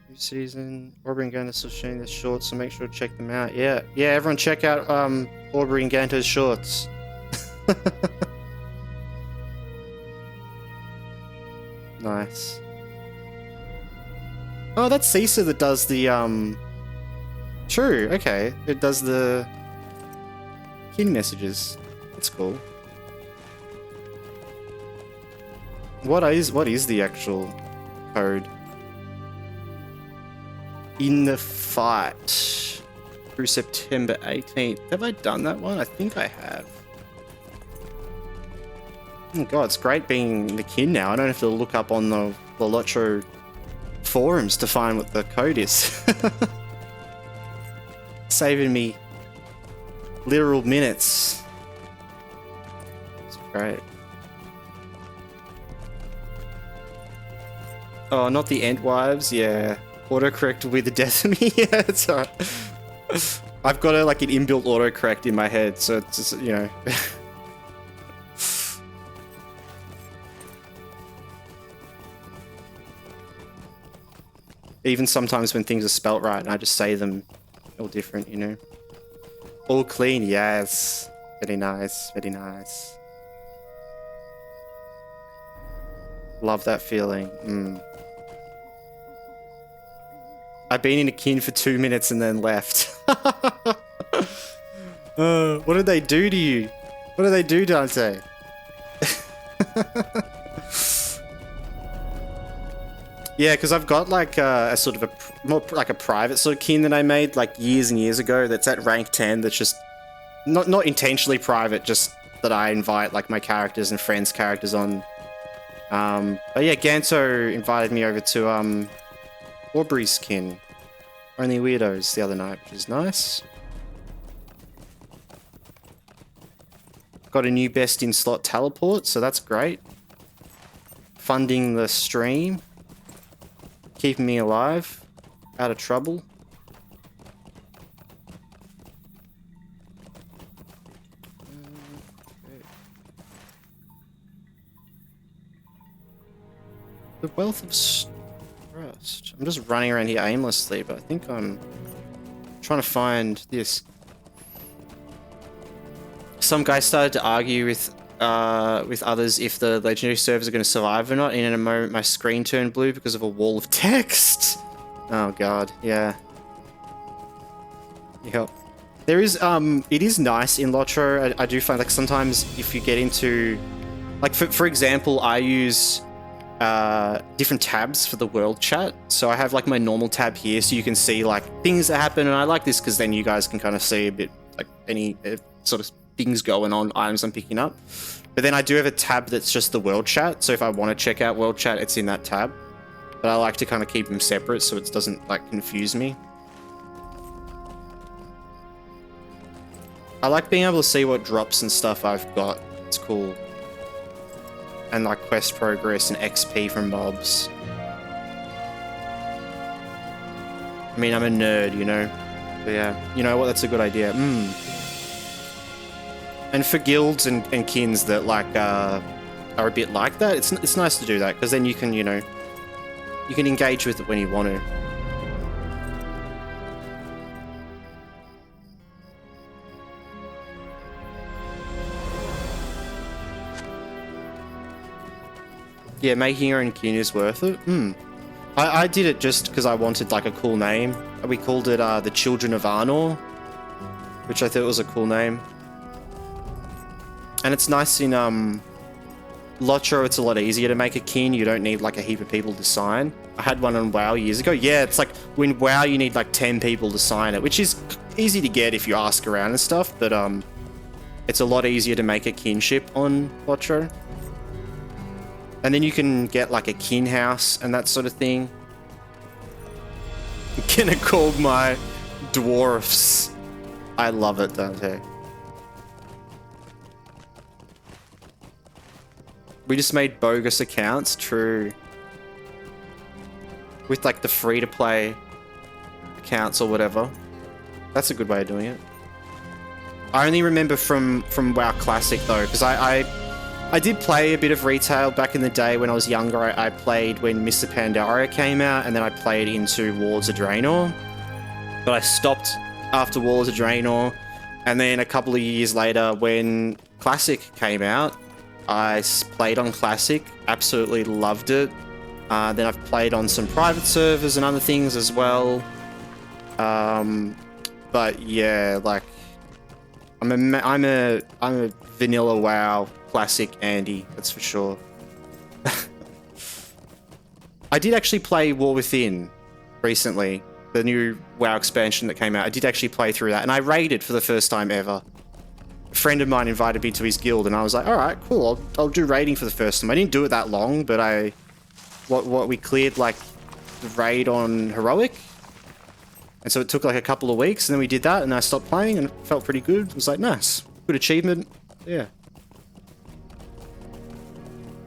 S1: New season. Aubrey and Ganto still sharing their shorts, so make sure to check them out. Yeah, yeah, everyone check out Aubrey and Ganto's shorts. Nice. Oh, that's Cisa that does the, True, okay. It does the kin messages. That's cool. What is the actual code? In the fight through September 18th. Have I done that one? I think I have. Oh god, it's great being the kin now. I don't have to look up on the LOTRO forums to find what the code is. Saving me literal minutes. It's great. Oh, not the Entwives, yeah. Autocorrect with the Decimi, yeah, it's alright. I've got like an inbuilt autocorrect in my head, so it's just, you know. Even sometimes when things are spelt right and I just say them all different, you know. All clean, yes. Very nice, very nice. Love that feeling. I've been in a kin for 2 minutes and then left. What did they do to you? What did they do, Dante? Yeah, because I've got like a sort of more like a private sort of kin that I made like years and years ago that's at rank 10 that's just not intentionally private, just that I invite like my characters and friends' characters on. But yeah, Ganto invited me over to Aubrey's kin. Only Weirdos the other night, which is nice. Got a new best in slot teleport, so that's great. Funding the stream. Keeping me alive. Out of trouble. The Wealth of Trust. I'm just running around here aimlessly, but I think I'm trying to find this. Some guy started to argue with others if the legendary servers are going to survive or not, and in a moment my screen turned blue because of a wall of text. Oh god, yeah. Yep. There is, it is nice in LOTRO. I do find like sometimes if you get into, like for example, I use different tabs for the world chat. So I have like my normal tab here so you can see like things that happen, and I like this because then you guys can kind of see a bit like any sort of things going on, items I'm picking up. But then I do have a tab that's just the world chat, so if I want to check out world chat, it's in that tab. But I like to kind of keep them separate so it doesn't like confuse me. I like being able to see what drops and stuff I've got. It's cool. And like quest progress and XP from mobs. I mean, I'm a nerd, you know? But yeah, you know what? That's a good idea. And for guilds and kins that like are a bit like that, it's nice to do that because then you can, you know, you can engage with it when you want to. Yeah, making your own kin is worth it. I did it just because I wanted like a cool name. We called it the Children of Arnor, which I thought was a cool name. And it's nice in LOTRO, it's a lot easier to make a kin. You don't need like a heap of people to sign. I had one on WoW years ago. Yeah, it's like when WoW you need like 10 people to sign it, which is easy to get if you ask around and stuff, but it's a lot easier to make a kinship on LOTRO. And then you can get like a kin house and that sort of thing. I'm gonna call my dwarfs. I love it, Dante. We just made bogus accounts, true. With like the free-to-play accounts or whatever. That's a good way of doing it. I only remember from WoW Classic though, because I did play a bit of retail back in the day when I was younger. I played when Mr. Pandaria came out, and then I played into Warlords of Draenor. But I stopped after Warlords of Draenor, and then a couple of years later when Classic came out, I played on Classic, absolutely loved it. Then I've played on some private servers and other things as well. But yeah, like I'm a vanilla WoW classic Andy, that's for sure. I did actually play War Within recently, the new WoW expansion that came out. I did actually play through that, and I raided for the first time ever. A friend of mine invited me to his guild, and I was like, all right, cool, I'll do raiding for the first time. I didn't do it that long, but what we cleared like the raid on heroic, and so it took like a couple of weeks, and then we did that, and I stopped playing, and it felt pretty good. It was like, nice, good achievement, yeah.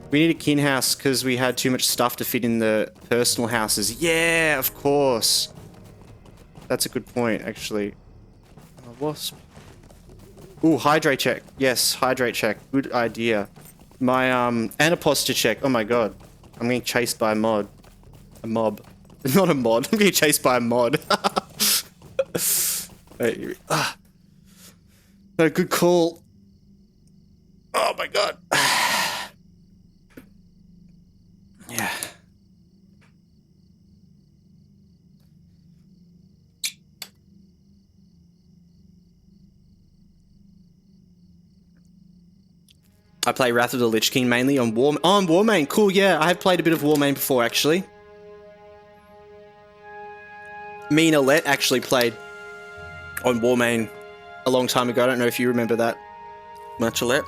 S1: We need a kin house because we had too much stuff to fit in the personal houses. Yeah, of course. That's a good point, actually. Wasp. Ooh, hydrate check. Yes, hydrate check. Good idea. My, and a posture check. Oh my god. I'm getting chased by a mod. A mob. Not a mod. I'm getting chased by a mod. Wait, no, good call. Oh my god. Yeah. I play Wrath of the Lich King mainly on War. Oh, on Warmane. Cool, yeah. I have played a bit of Warmane before, actually. Me and Alette actually played on Warmane a long time ago. I don't know if you remember that much, Alette.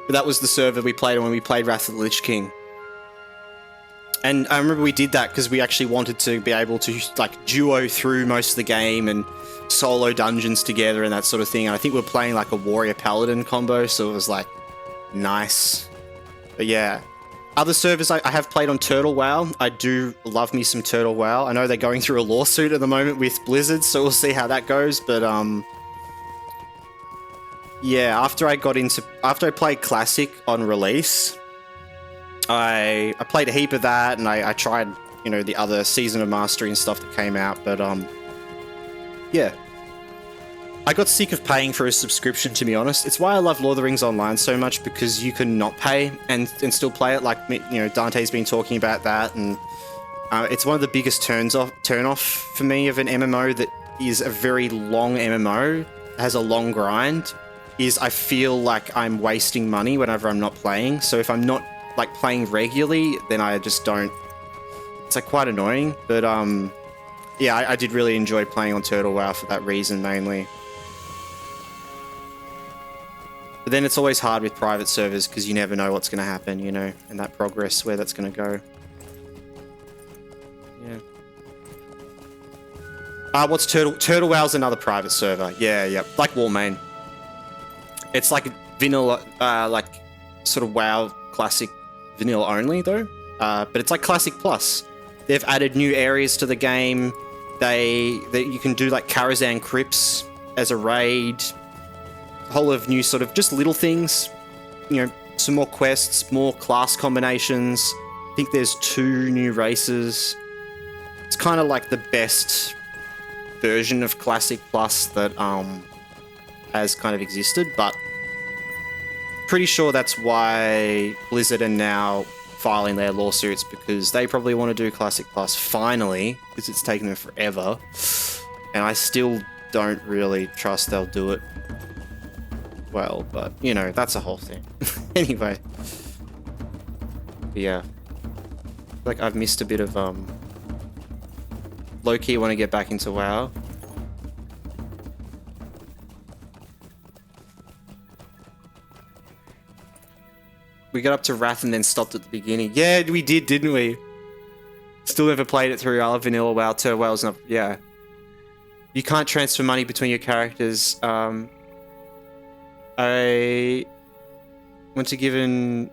S1: But that was the server we played on when we played Wrath of the Lich King. And I remember we did that because we actually wanted to be able to like duo through most of the game and solo dungeons together and that sort of thing. And I think we were playing like a warrior paladin combo, so it was like nice. But yeah, other servers I have played on Turtle WoW. I do love me some Turtle WoW. I know they're going through a lawsuit at the moment with Blizzard, so we'll see how that goes. But yeah, after I played Classic on release, I played a heap of that, and I tried, you know, the other Season of Mastery and stuff that came out, but yeah. I got sick of paying for a subscription, to be honest. It's why I love Lord of the Rings Online so much, because you can not pay and still play it. Like, you know, Dante's been talking about that, and it's one of the biggest turn off for me of an MMO that is a very long MMO, has a long grind, is I feel like I'm wasting money whenever I'm not playing. So if I'm not like playing regularly, then I just don't. It's like quite annoying, but yeah, I did really enjoy playing on Turtle WoW for that reason mainly. But then it's always hard with private servers because you never know what's going to happen, you know, and that progress, where that's going to go. Yeah. What's Turtle WoW's another private server. Yeah, like Warmane. It's like vanilla, like sort of WoW classic vanilla only though, but it's like Classic Plus. They've added new areas to the game. You can do like Karazhan Crypts as a raid. A whole of new sort of just little things, you know, some more quests, more class combinations. I think there's 2 new races. It's kind of like the best version of Classic Plus that has kind of existed, but pretty sure that's why Blizzard are now filing their lawsuits, because they probably want to do Classic Plus finally, because it's taken them forever, and I still don't really trust they'll do it well, but you know, that's a whole thing. Anyway, yeah, like I've missed a bit of low-key want to get back into WoW. We got up to Wrath and then stopped at the beginning. Yeah, we did, didn't we? Still never played it through. I love vanilla WoW. Turtle WoW's not. Yeah. You can't transfer money between your characters. I went to given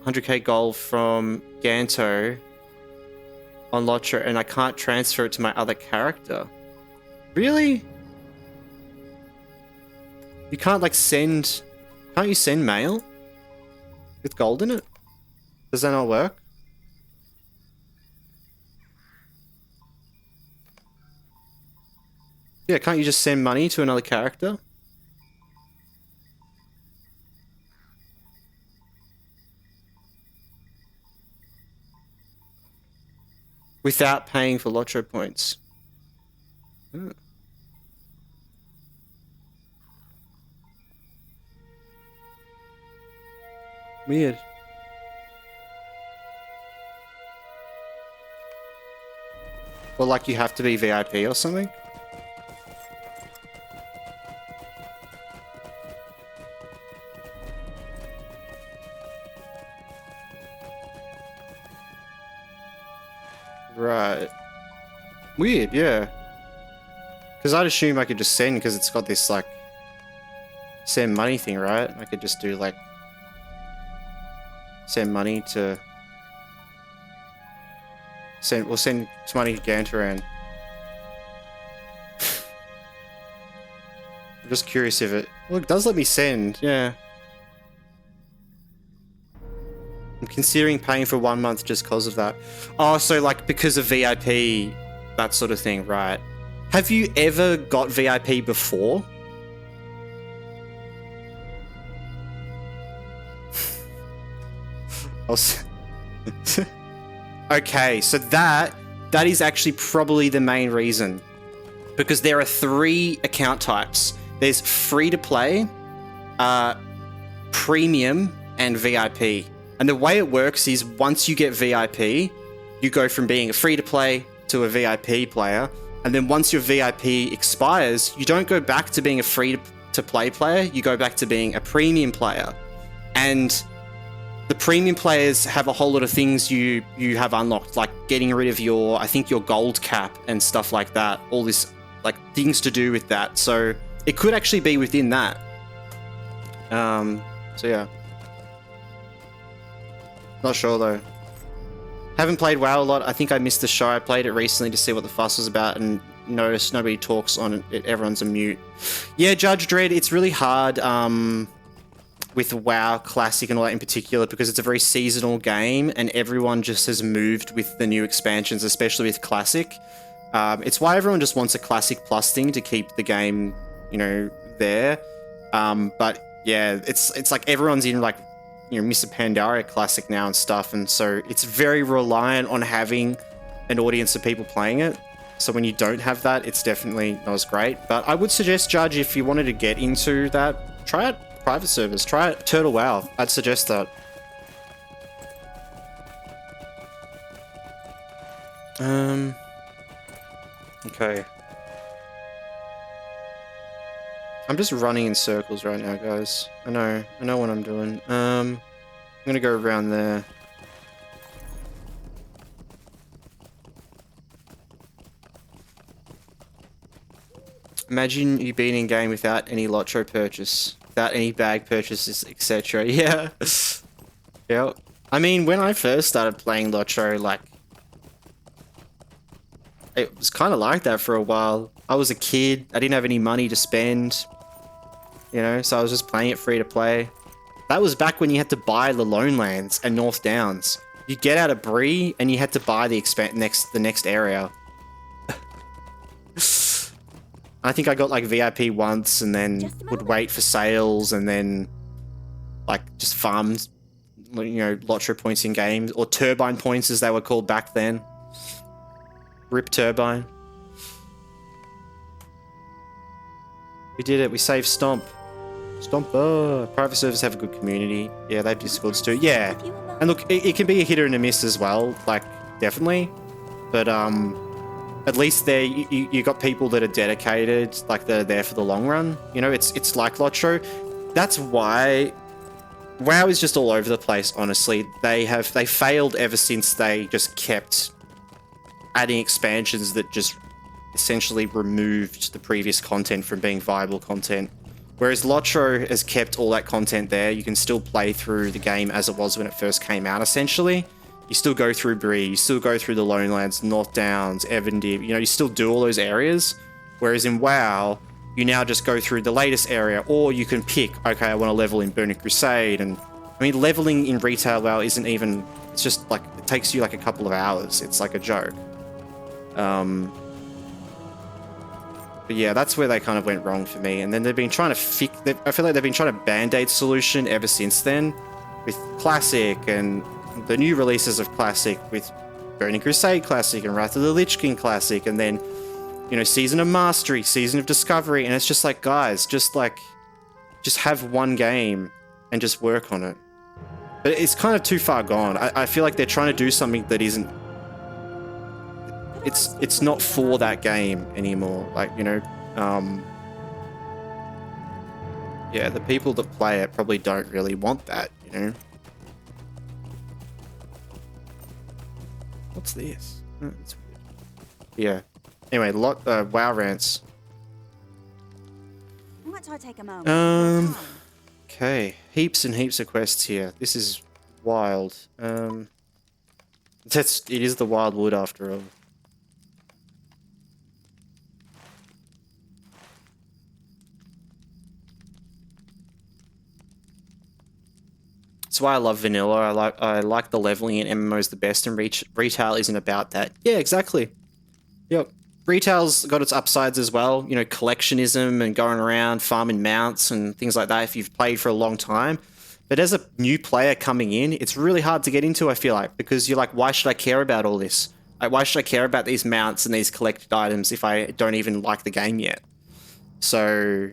S1: 100k gold from Ganto on LOTRO, and I can't transfer it to my other character. Really? You can't like send. Can't you send mail with gold in it? Does that not work? Yeah, can't you just send money to another character? Without paying for LOTRO points. Hmm. Weird. Well, like you have to be VIP or something? Right. Weird, yeah. Because I'd assume I could just send because it's got this, like, send money thing, right? I could just do, like, send money to... We'll send some money to Gantaran. I'm just curious if it... Well, it does let me send, yeah. I'm considering paying for 1 month just because of that. Oh, so like because of VIP, that sort of thing, right? Have you ever got VIP before? Okay, so that is actually probably the main reason. Because there are 3 account types. There's free to play, premium, and VIP. And the way it works is once you get VIP, you go from being a free to play to a VIP player. And then once your VIP expires, you don't go back to being a free to play player, you go back to being a premium player. And the premium players have a whole lot of things you have unlocked, like getting rid of your, I think your gold cap and stuff like that. All this, like things to do with that. So it could actually be within that. So yeah. Not sure though. Haven't played WoW a lot. I think I missed the show. I played it recently to see what the fuss was about and noticed nobody talks on it. Everyone's a mute. Yeah, Judge Dredd, it's really hard with WoW Classic and all that in particular because it's a very seasonal game and everyone just has moved with the new expansions, especially with Classic. It's why everyone just wants a Classic Plus thing to keep the game, you know, there. But yeah, it's like everyone's in like, you know, Mr. Pandaria Classic now and stuff, and so it's very reliant on having an audience of people playing it. So when you don't have that, it's definitely not as great. But I would suggest, Judge, if you wanted to get into that, try out private servers, try out Turtle WoW. I'd suggest that. Okay. I'm just running in circles right now, guys. I know what I'm doing. I'm gonna go around there. Imagine you being in game without any LOTRO purchase, without any bag purchases, etc. Yeah. Yeah. I mean, when I first started playing LOTRO, like, it was kind of like that for a while. I was a kid. I didn't have any money to spend. You know, so I was just playing it free to play. That was back when you had to buy the Lone Lands and North Downs. You get out of Bree and you had to buy the next area. I think I got like VIP once and then would wait for sales and then like just farmed, you know, LOTRO points in games, or turbine points as they were called back then. RIP turbine. We did it. We saved Stomp. Stomper. Private servers have a good community. Yeah, they have Discords too. Yeah. And look, it can be a hit or a miss as well. Like, definitely. But, at least there, you got people that are dedicated, like, that are there for the long run. You know, it's like LOTRO. That's why WoW is just all over the place, honestly. They failed ever since they just kept adding expansions that just essentially removed the previous content from being viable content. Whereas LOTRO has kept all that content there. You can still play through the game as it was when it first came out, essentially. You still go through Bree, you still go through the Lone Lands, North Downs, Evandib, you know, you still do all those areas. Whereas in WoW, you now just go through the latest area, or you can pick, okay, I want to level in Burning Crusade. And I mean, leveling in retail WoW isn't even, it's just like, it takes you like a couple of hours. It's like a joke. But yeah, that's where they kind of went wrong for me. And then they've been trying to fix... I feel like they've been trying to band-aid solution ever since then. With Classic and the new releases of Classic with Burning Crusade Classic and Wrath of the Lich King Classic, and then, you know, Season of Mastery, Season of Discovery, and it's just like, guys, just have one game and just work on it. But it's kind of too far gone. I feel like they're trying to do something that isn't... It's not for that game anymore. Like, you know, yeah, the people that play it probably don't really want that, you know? What's this? Oh, that's weird. Yeah. Anyway, WoW rants.
S2: Might I take a moment?
S1: Okay. Heaps and heaps of quests here. This is wild. It is the Wildwood after all. That's why I love vanilla. I like the leveling in MMOs the best, and retail isn't about that. Yeah, exactly. Yep. Retail's got its upsides as well. You know, collectionism and going around farming mounts and things like that if you've played for a long time. But as a new player coming in, it's really hard to get into, I feel like, because you're like, why should I care about all this? Like, why should I care about these mounts and these collected items if I don't even like the game yet? So,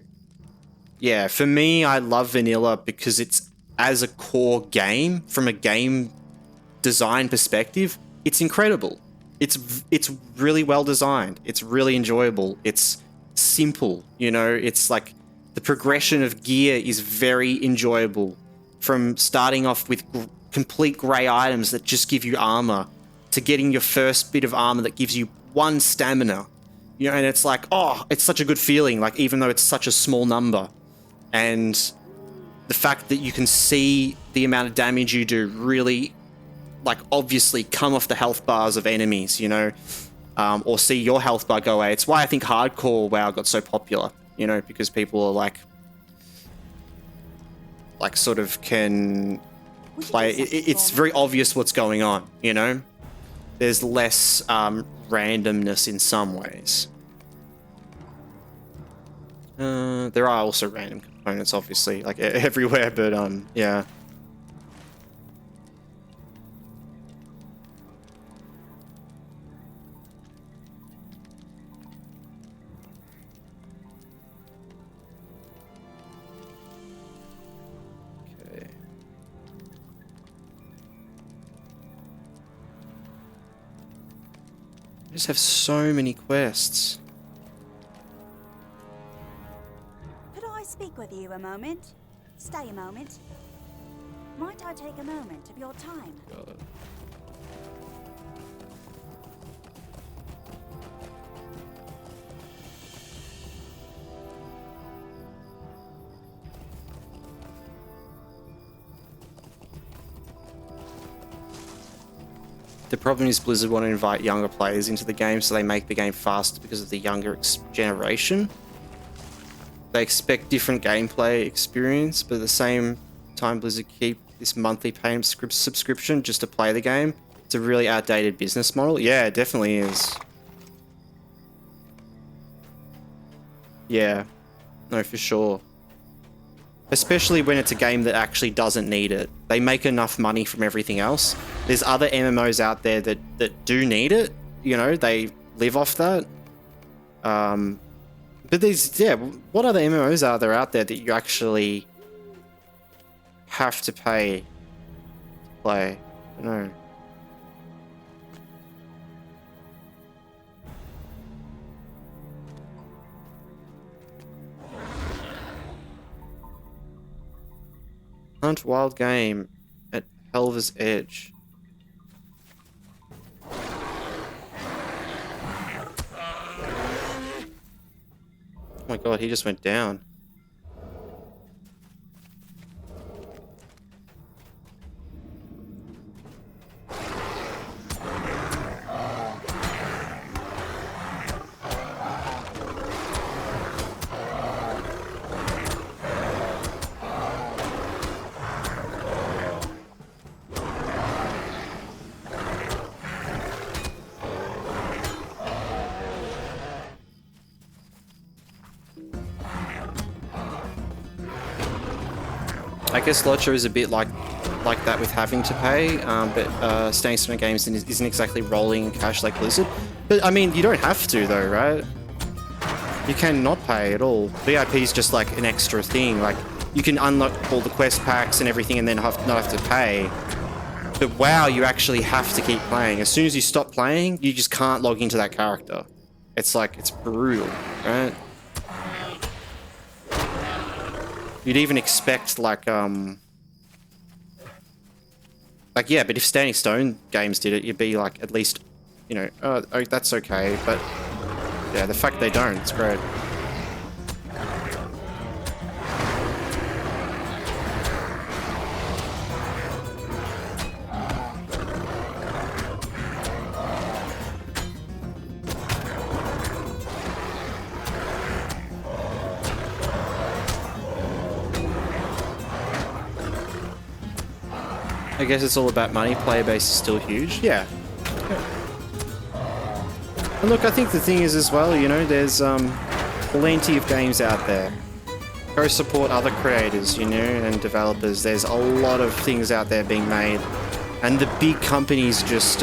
S1: yeah, for me, I love vanilla because it's, as a core game, from a game design perspective, it's incredible. It's really well designed. It's really enjoyable. It's simple, you know. It's like the progression of gear is very enjoyable. From starting off with complete grey items that just give you armor, to getting your first bit of armor that gives you 1 stamina, you know. And it's like, oh, it's such a good feeling. Like, even though it's such a small number, and the fact that you can see the amount of damage you do really, like, obviously come off the health bars of enemies, you know, or see your health bar go away. It's why I think hardcore WoW got so popular, you know, because people are like sort of can play. It's very obvious what's going on, you know. There's less randomness in some ways. There are also random components, obviously, like everywhere, but yeah. Okay. I just have so many quests.
S2: Speak with you a moment. Stay a moment. Might I take a moment of your time?
S1: God. The problem is Blizzard want to invite younger players into the game, so they make the game faster because of the younger generation. They expect different gameplay experience, but at the same time, Blizzard keep this monthly payment subscription just to play the game. It's a really outdated business model. Yeah, it definitely is. Yeah, no, for sure. Especially when it's a game that actually doesn't need it. They make enough money from everything else. There's other MMOs out there that do need it. You know, they live off that. But there's, yeah, what other MMOs are there out there that you actually have to pay to play? I don't know. Hunt wild game at Helver's Edge. Oh my god, he just went down. I guess LOTRO is a bit like that with having to pay, but Staying Stone Games isn't exactly rolling in cash like Blizzard. But I mean, you don't have to though, right? You can not pay at all. VIP is just like an extra thing. Like you can unlock all the quest packs and everything, and then not have to pay. But WoW, you actually have to keep playing. As soon as you stop playing, you just can't log into that character. It's like, it's brutal, right? You'd even expect like yeah, but if Standing Stone Games did it, you'd be like, at least, you know, oh, that's okay. But yeah, the fact they don't, it's great. I guess it's all about money. Player base is still huge. Yeah. And look, I think the thing is as well, you know, there's plenty of games out there. Go support other creators, you know, and developers. There's a lot of things out there being made. And the big companies just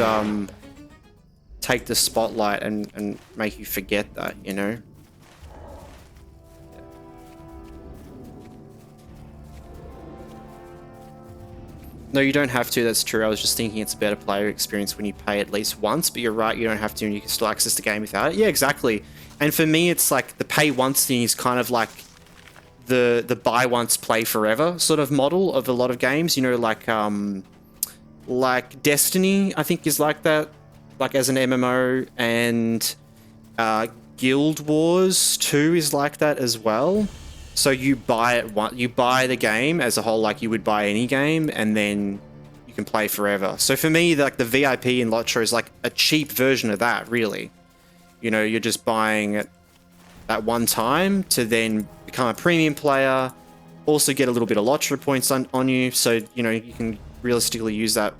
S1: take the spotlight and make you forget that, you know? No, you don't have to, that's true. I was just thinking it's a better player experience when you pay at least once, but you're right, you don't have to and you can still access the game without it. Yeah, exactly. And for me, it's like the pay once thing is kind of like the buy once, play forever sort of model of a lot of games. You know, like Destiny, I think is like that, like as an MMO, and Guild Wars 2 is like that as well. So you buy it you buy the game as a whole, like you would buy any game, and then you can play forever. So for me, like the VIP in LOTRO is like a cheap version of that, really. You know, you're just buying it at one time to then become a premium player, also get a little bit of LOTRO points on you, so you know you can realistically use that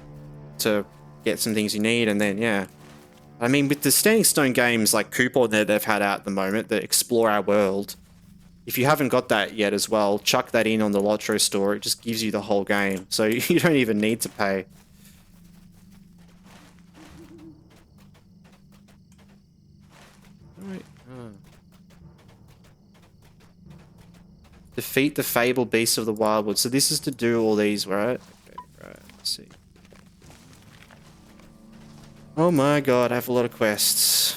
S1: to get some things you need, and then yeah. I mean, with the Standing Stone Games like coupon that they've had out at the moment, the Explore Our World. If you haven't got that yet as well, chuck that in on the LOTRO store. It just gives you the whole game, so you don't even need to pay. Alright. Defeat the fabled beasts of the Wildwood. So this is to do all these, right? Okay, right. Let's see. Oh my god, I have a lot of quests.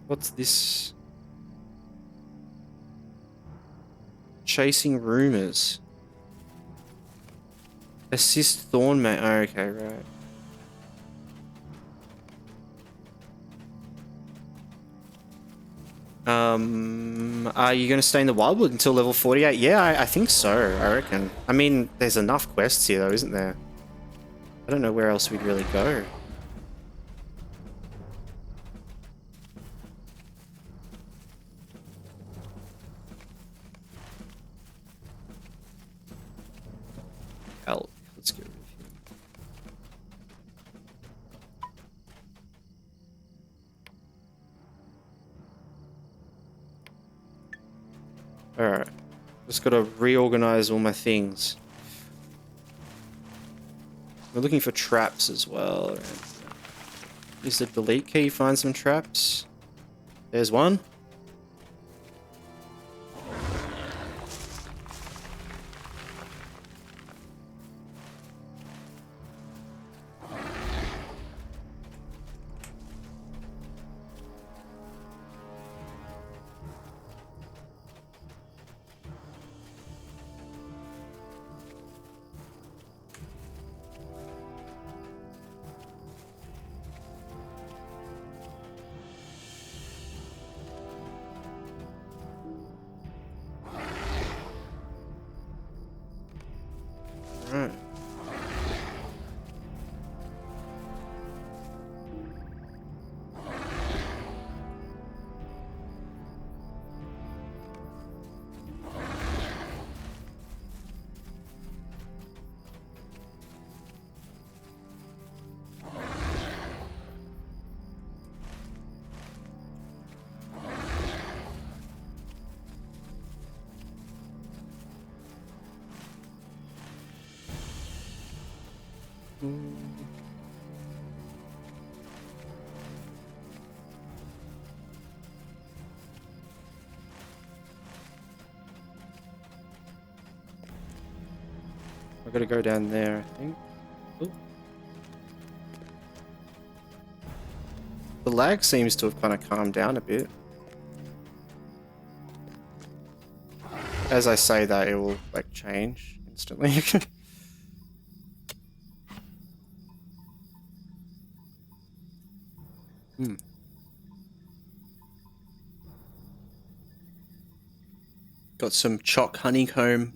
S1: What's this? Chasing rumors. Assist Thornman. Oh, okay, right. Are you going to stay in the Wildwood until level 48? Yeah, I think so, I reckon. I mean, there's enough quests here though, isn't there? I don't know where else we'd really go. Hell, let's get rid of him. Alright. Just gotta reorganize all my things. We're looking for traps as well. Use the delete key, find some traps. There's one. I've got to go down there, I think. Ooh. The lag seems to have kind of calmed down a bit. As I say that, it will like change instantly. Got some choc honeycomb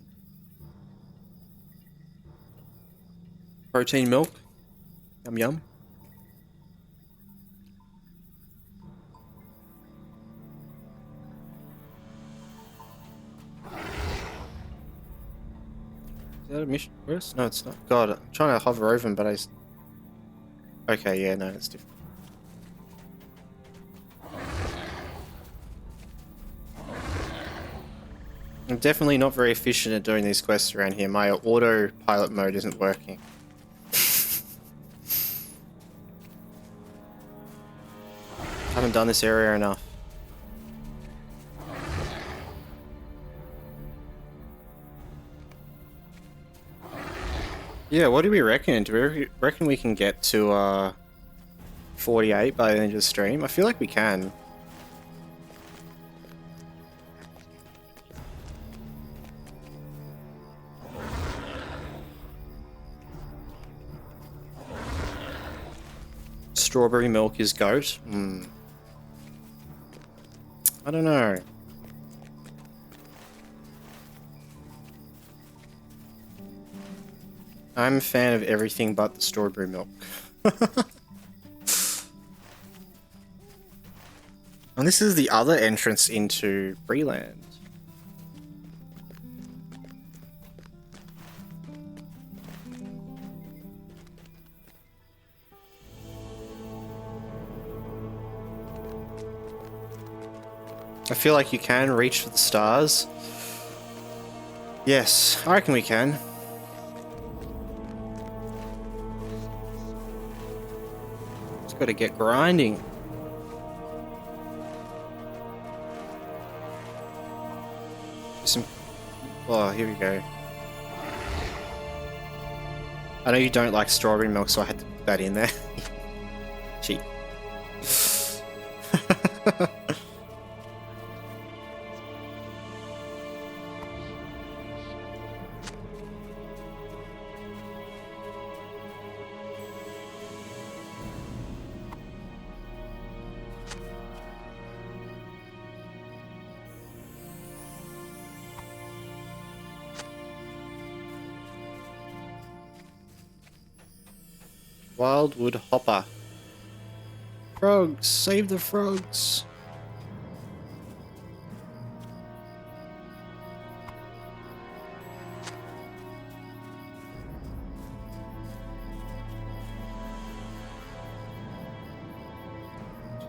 S1: protein milk. Yum yum. Is that a mission quest? No, it's not. God, I'm trying to hover over him, but Okay, yeah, no, it's different. I'm definitely not very efficient at doing these quests around here. My autopilot mode isn't working. Haven't done this area enough. Yeah, what do we reckon? Do we reckon we can get to 48 by the end of the stream? I feel like we can. Strawberry milk is goat? I don't know. I'm a fan of everything but the strawberry milk. And this is the other entrance into Breland. I feel like you can reach for the stars. Yes, I reckon we can. Just gotta get grinding. Oh, here we go. I know you don't like strawberry milk, so I had to put that in there. Cheap. Wildwood hopper. Frogs, save the frogs.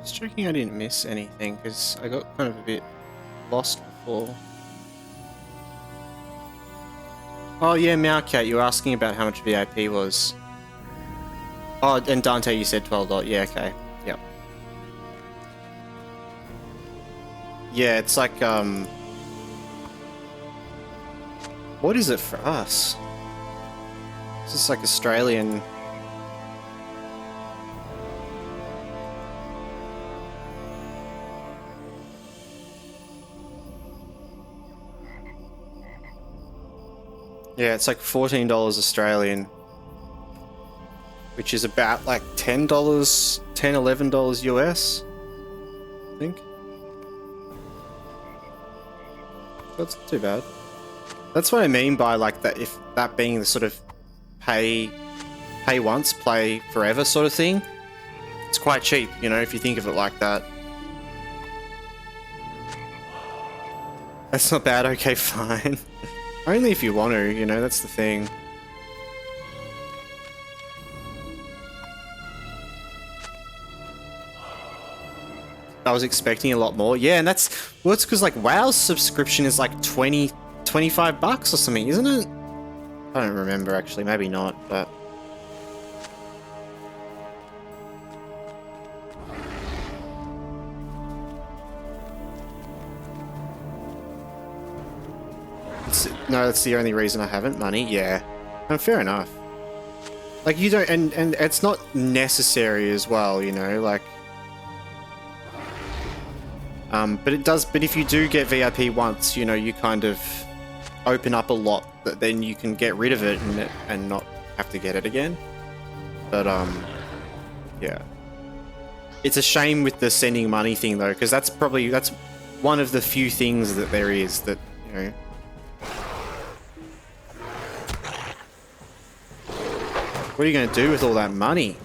S1: Just checking I didn't miss anything because I got kind of a bit lost before. Oh yeah, Meowcat, you were asking about how much VIP was. Oh, and Dante, you said $12. Yeah, okay. Yep. Yeah, it's like, what is it for us? Is this like Australian? Yeah, it's like $14 Australian. Which is about like $10, $11 US, I think. That's not too bad. That's what I mean by like that, if that being the sort of pay once, play forever sort of thing. It's quite cheap, you know, if you think of it like that. That's not bad, okay, fine. Only if you want to, you know, that's the thing. I was expecting a lot more. Yeah, and that's because like WoW's subscription is like 25 bucks or something, isn't it? I don't remember actually, maybe not, but No, that's the only reason I haven't. Money, yeah. No, fair enough. Like, you don't... And it's not necessary as well, you know, like... but it does... But if you do get VIP once, you know, you kind of open up a lot that then you can get rid of it and not have to get it again. But, yeah. It's a shame with the sending money thing, though, because that's one of the few things that there is that, you know... What are you going to do with all that money?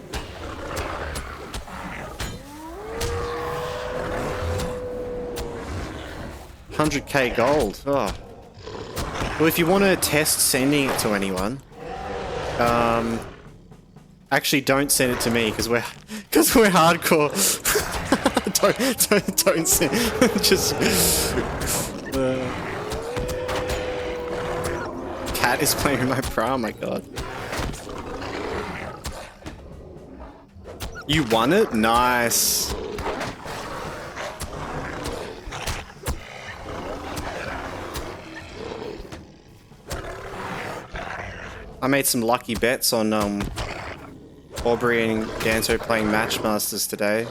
S1: $100k gold. Oh. Well, if you want to test sending it to anyone, actually don't send it to me because we're hardcore. don't send. Just. Cat is playing with my bra. Oh my god. You won it? Nice. I made some lucky bets on Aubrey and Ganto playing Matchmasters today.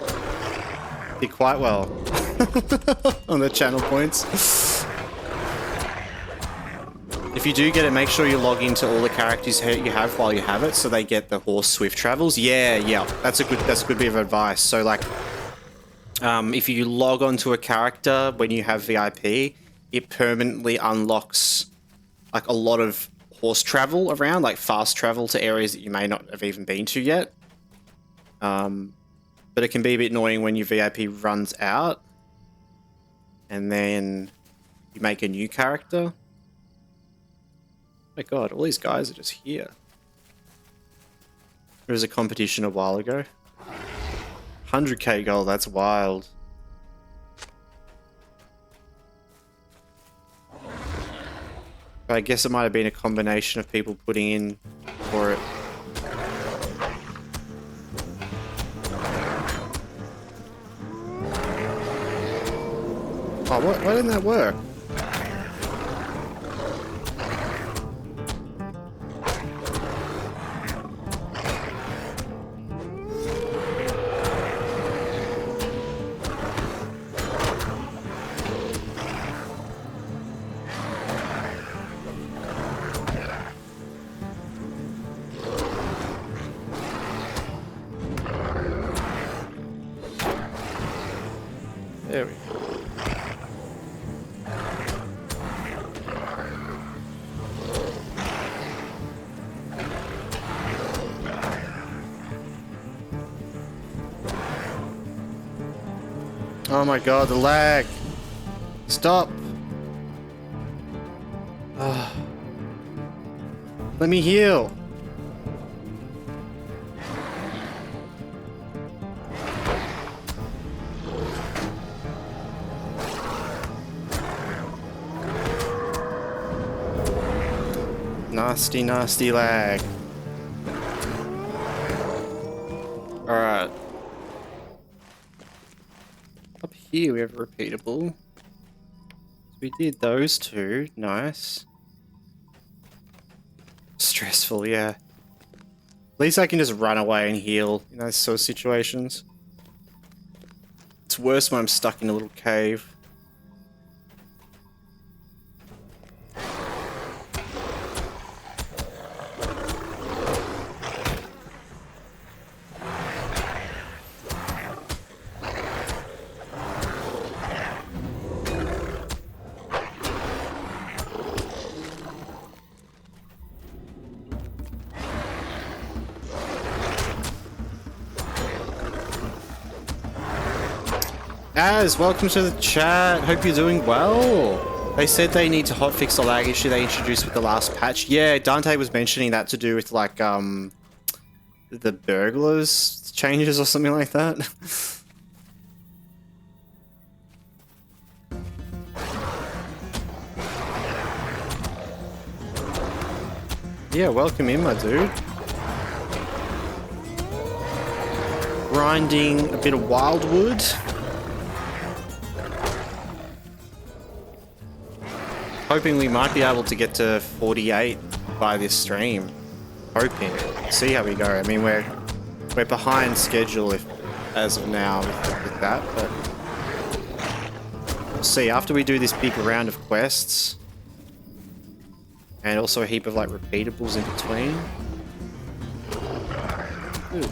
S1: Did quite well on the channel points. If you do get it, make sure you log into all the characters you have while you have it, so they get the horse swift travels. Yeah, that's a good bit of advice. So like, if you log onto a character when you have VIP, it permanently unlocks like a lot of horse travel around, like fast travel to areas that you may not have even been to yet. But it can be a bit annoying when your VIP runs out and then you make a new character. Oh my god, all these guys are just here. There was a competition a while ago. 100k gold, that's wild. But I guess it might have been a combination of people putting in for it. Oh, why didn't that work? There we go. Oh my god, the lag. Stop. Let me heal. Nasty, nasty lag. Alright. Up here we have repeatable. So we did those two. Nice. Stressful, yeah. At least I can just run away and heal in those sort of situations. It's worse when I'm stuck in a little cave. Az, welcome to the chat. Hope you're doing well. They said they need to hotfix the lag issue they introduced with the last patch. Yeah, Dante was mentioning that to do with like the burglars changes or something like that. Yeah, welcome in, my dude. Grinding a bit of Wildwood. hoping we might be able to get to 48 by this stream. Hoping. See how we go. I mean, we're behind schedule as of now with that, but we'll see. After we do this big round of quests, and also a heap of like repeatables in between. Ooh.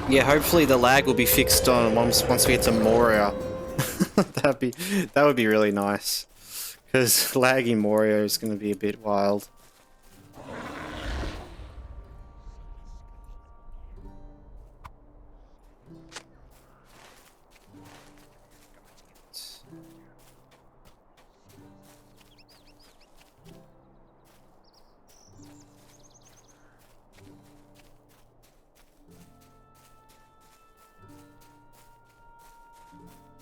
S1: Yeah, hopefully the lag will be fixed on once we get to Moria. that would be really nice, because lag in Moria is going to be a bit wild.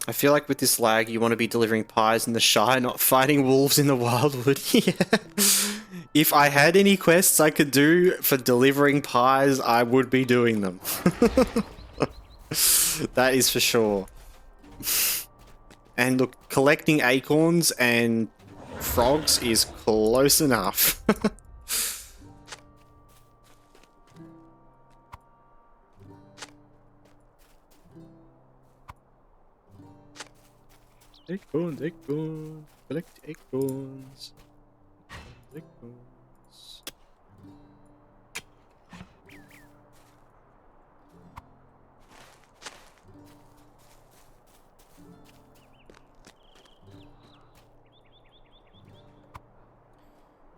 S1: I feel like with this lag, you want to be delivering pies in the Shire, not fighting wolves in the Wildwood. Yeah. If I had any quests I could do for delivering pies, I would be doing them. That is for sure. And look, collecting acorns and frogs is close enough. Acorns, acorns, collect acorns. Acorns.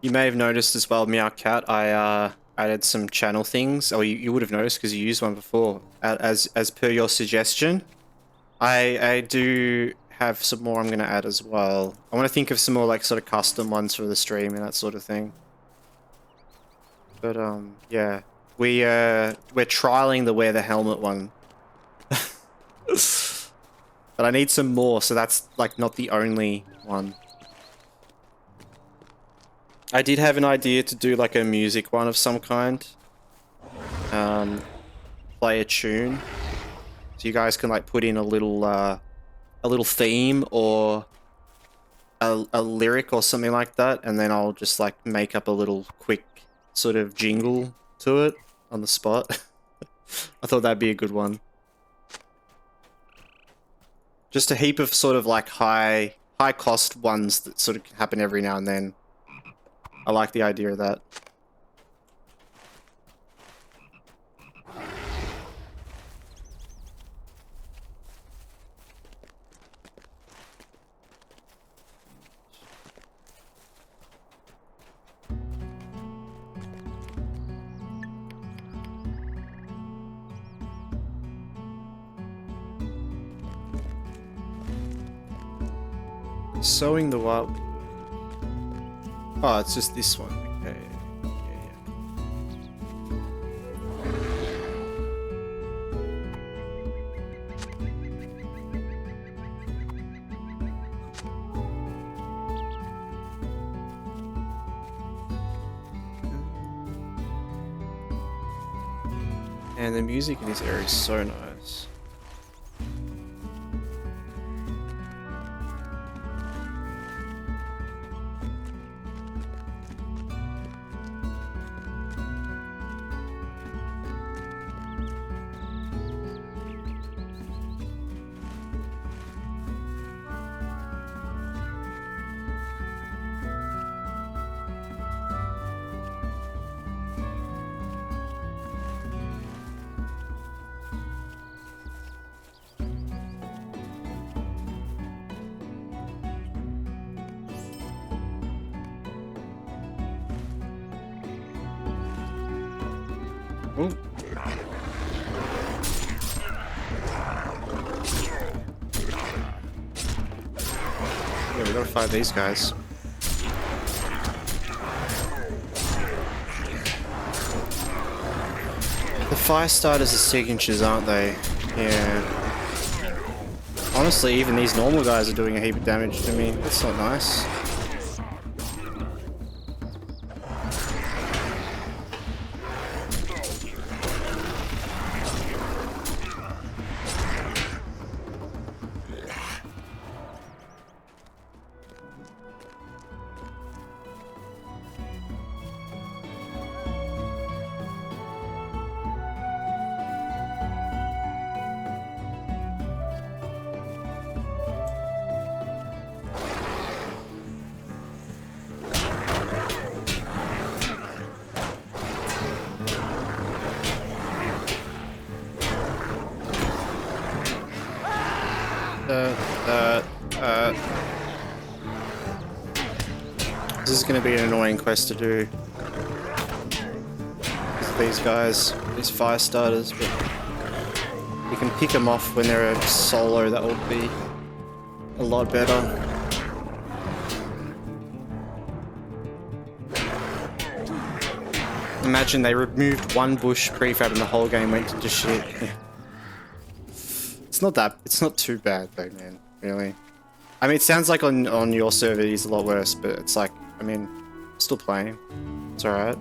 S1: You may have noticed as well, Meow Cat, I added some channel things, or you would have noticed because you used one before, as per your suggestion. I do have some more I'm going to add as well. I want to think of some more like sort of custom ones for the stream and that sort of thing. But yeah, we're trialing the wear the helmet one. But I need some more, so that's like not the only one. I did have an idea to do like a music one of some kind. Play a tune. So you guys can like put in a little theme or a lyric or something like that, and then I'll just like make up a little quick sort of jingle to it on the spot. I thought that'd be a good one. Just a heap of sort of like high cost ones that sort of happen every now and then. I like the idea of that. Sowing the wild. Oh, it's just this one. Okay. And the music in this area is so nice. Ooh. Yeah, we gotta fight these guys. The fire starters are signatures, aren't they? Yeah. Honestly, even these normal guys are doing a heap of damage to me. That's not nice. This is going to be an annoying quest to do. These guys, these fire starters, but you can pick them off when they're a solo. That would be a lot better. Imagine they removed one bush prefab and the whole game went to shit. It's not too bad though, man, really. I mean, it sounds like on your server it is a lot worse, but it's like, I mean, still playing. It's alright.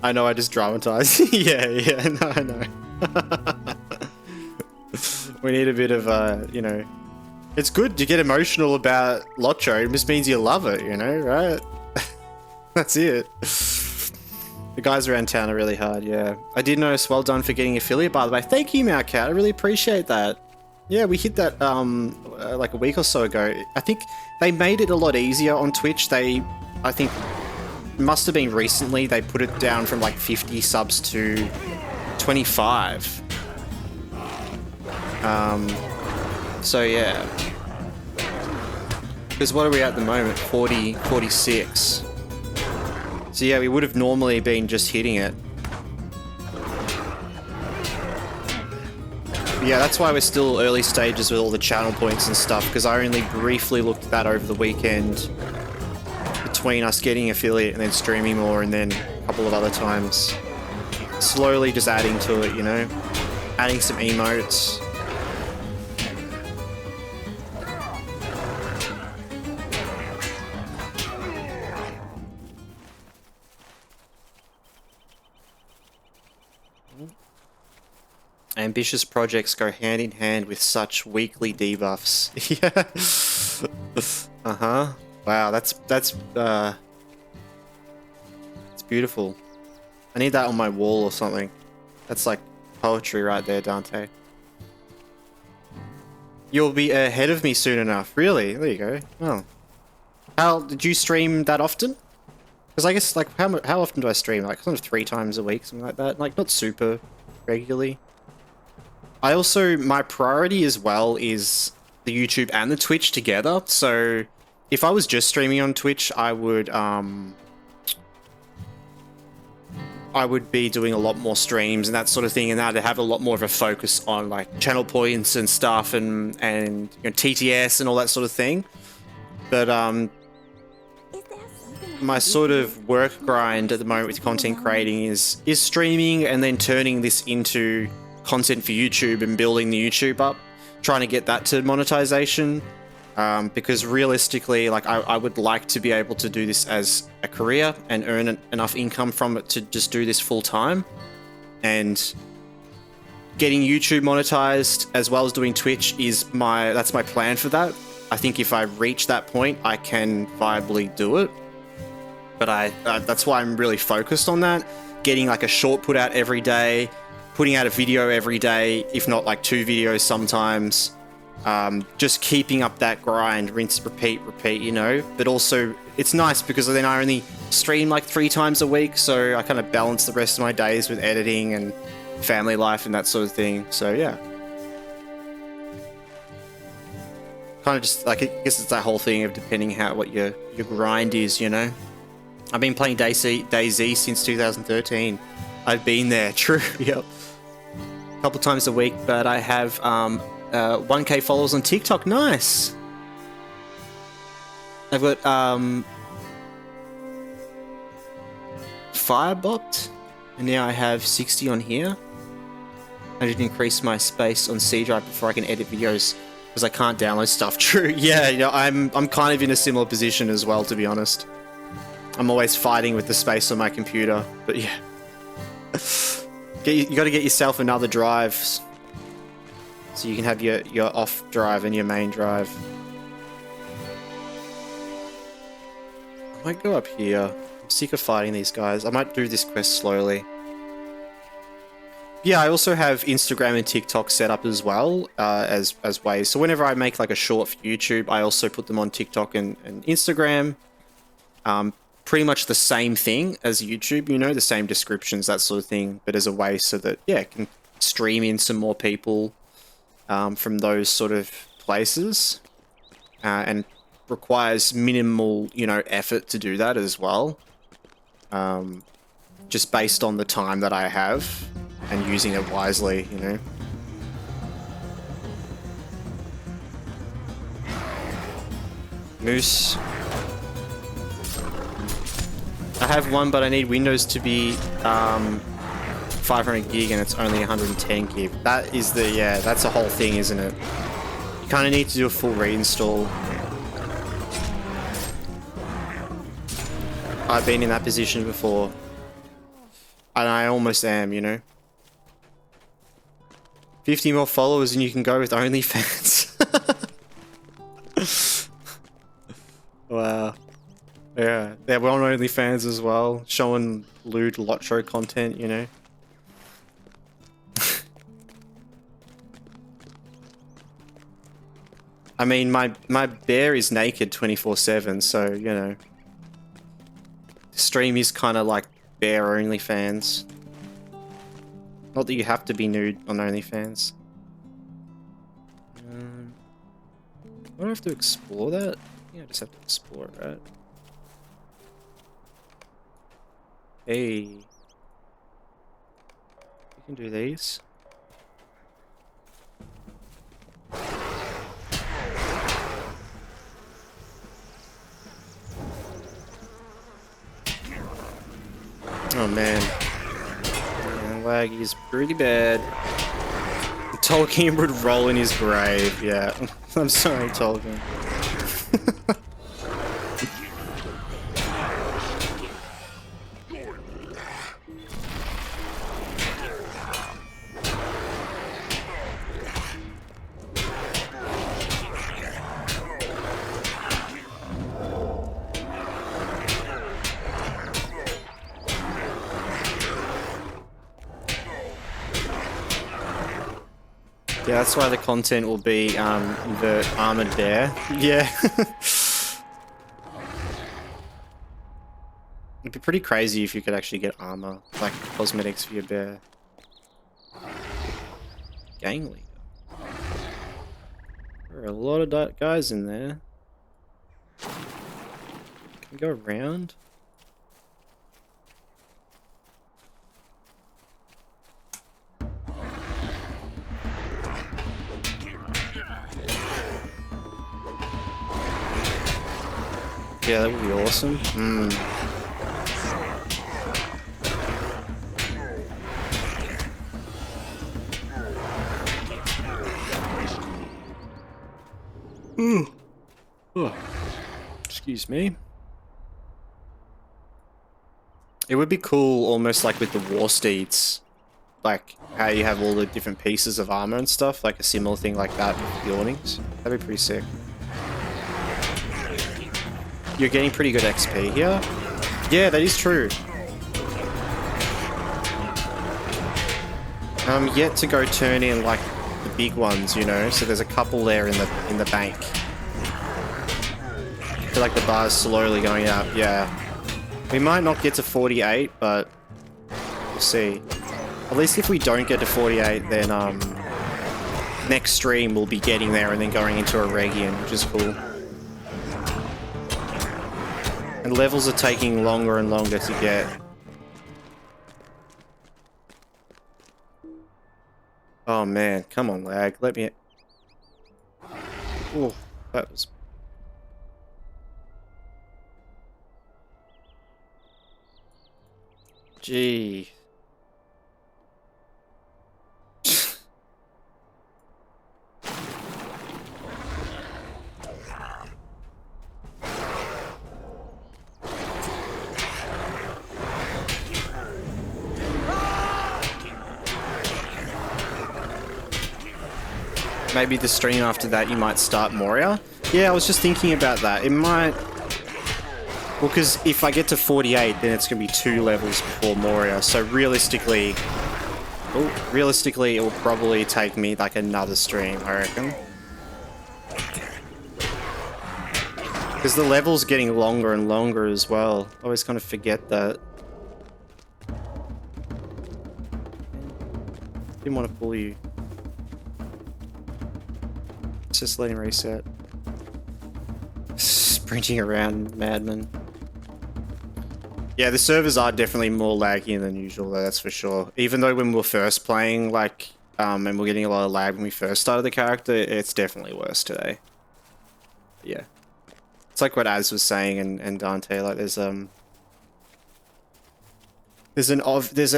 S1: I know I just dramatized. yeah, no, I know. We need a bit of, you know, it's good to get emotional about LOTRO. It just means you love it, you know, right? That's it. The guys around town are really hard, yeah. I did notice, well done for getting affiliate, by the way. Thank you, Mountcat. I really appreciate that. Yeah, we hit that like a week or so ago. I think they made it a lot easier on Twitch. I think, must have been recently, they put it down from like 50 subs to 25. So yeah. Because what are we at the moment? 40, 46. So yeah, we would have normally been just hitting it. But yeah, that's why we're still early stages with all the channel points and stuff, because I only briefly looked at that over the weekend between us getting affiliate and then streaming more, and then a couple of other times. Slowly just adding to it, you know? Adding some emotes. Ambitious projects go hand in hand with such weekly debuffs. Yeah. Uh-huh. Wow, that's it's beautiful. I need that on my wall or something. That's like poetry right there, Dante. You'll be ahead of me soon enough. Really? There you go. Oh. How did you stream that often? Because I guess, like, how often do I stream? Like, kind of 3 times a week, something like that. Like, not super regularly. I also, my priority as well is the YouTube and the Twitch together. So if I was just streaming on Twitch, I would be doing a lot more streams and that sort of thing, and I'd have a lot more of a focus on like channel points and stuff and you know, TTS and all that sort of thing. But my sort of work grind at the moment with content creating is streaming and then turning this into content for YouTube and building the YouTube up, trying to get that to monetization, because realistically, like, I would like to be able to do this as a career and earn enough income from it to just do this full time, and getting YouTube monetized as well as doing Twitch that's my plan for that. I think if I reach that point, I can viably do it, but that's why I'm really focused on that, getting like a short put out every day, putting out a video every day, if not like 2 videos sometimes. Just keeping up that grind, rinse, repeat, you know. But also, it's nice because then I only stream like 3 times a week, so I kind of balance the rest of my days with editing and family life and that sort of thing. So yeah. Kind of just like, I guess it's that whole thing of depending what your grind is, you know. I've been playing DayZ since 2013. I've been there, true, yep. A couple times a week, but I have 1K followers on TikTok. Nice. I've got Firebopped, and now I have 60 on here. I did increase my space on C drive before I can edit videos because I can't download stuff. True. Yeah, you know, I'm kind of in a similar position as well, to be honest. I'm always fighting with the space on my computer, but yeah. You got to get yourself another drive so you can have your off drive and your main drive. I might go up here. I'm sick of fighting these guys. I might do this quest slowly. Yeah, I also have Instagram and TikTok set up as well as ways. So whenever I make like a short for YouTube, I also put them on TikTok and Instagram. Pretty much the same thing as YouTube, you know, the same descriptions, that sort of thing, but as a way so that, yeah, it can stream in some more people. from those sort of places, and requires minimal, you know, effort to do that as well. Just based on the time that I have and using it wisely, you know. Moose. I have one, but I need Windows to be 500 gig and it's only 110 gig. That is the, yeah, that's the whole thing, isn't it? You kind of need to do a full reinstall. I've been in that position before. And I almost am, you know. 50 more followers and you can go with OnlyFans. Wow. Yeah, we're on OnlyFans as well, showing lewd LOTRO content, you know. I mean, my bear is naked 24/7, so, you know. The stream is kind of like bear OnlyFans. Not that you have to be nude on OnlyFans. I don't have to explore that. Yeah, I just have to explore it, right? Hey. You can do these. Oh man. Lag is pretty bad. Tolkien would roll in his grave, yeah. I'm sorry, Tolkien. Yeah, that's why the content will be the armored bear. Yeah. It'd be pretty crazy if you could actually get armor, like cosmetics for your bear. Gang leader. There are a lot of guys in there. Can we go around? Yeah, that would be awesome. Oh. Excuse me. It would be cool, almost like with the war steeds, like how you have all the different pieces of armor and stuff, like a similar thing like that with the awnings. That'd be pretty sick. You're getting pretty good XP here. Yeah, that is true. Yet to go turn in like the big ones, you know. So there's a couple there in the bank. I feel like the bar's slowly going up. Yeah, we might not get to 48, but we'll see. At least if we don't get to 48, then next stream we'll be getting there and then going into Eregion, which is cool. And levels are taking longer and longer to get. Oh man, come on lag, let me... Oh, that was... Gee. Maybe the stream after that you might start Moria. Yeah, I was just thinking about that. It might... Well, because if I get to 48, then it's going to be 2 levels before Moria. So realistically... Oh, realistically, it will probably take me like another stream, I reckon. Because the level's getting longer and longer as well. I always kind of forget that. Didn't want to fool you. Just let him reset. Sprinting around, madman. Yeah, the servers are definitely more laggy than usual, though, that's for sure. Even though when we were first playing, like, and we're getting a lot of lag when we first started the character, it's definitely worse today. Yeah. It's like what Az was saying and Dante, like there's an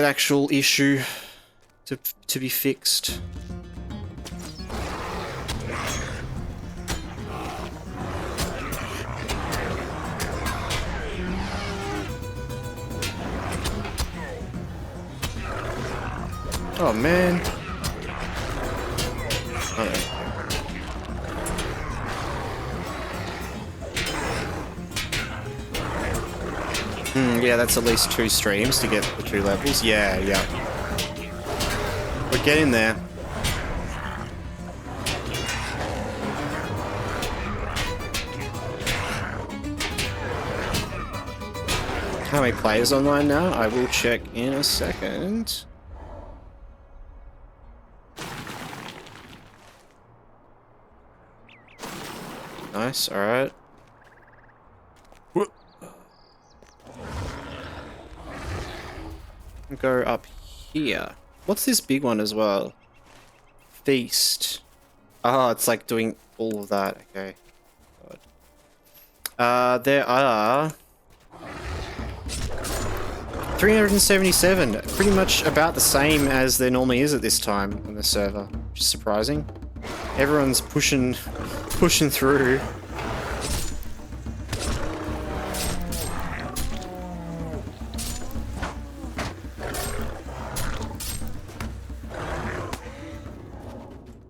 S1: actual issue to be fixed. Oh man. Uh-oh. Yeah, that's at least 2 streams to get the 2 levels. Yeah, yeah. We're getting there. How many players online now? I will check in a second. Nice, alright. Go up here. What's this big one as well? Feast. Oh, it's like doing all of that. Okay. God. There are 377. Pretty much about the same as there normally is at this time on the server. Which is surprising. Everyone's pushing through.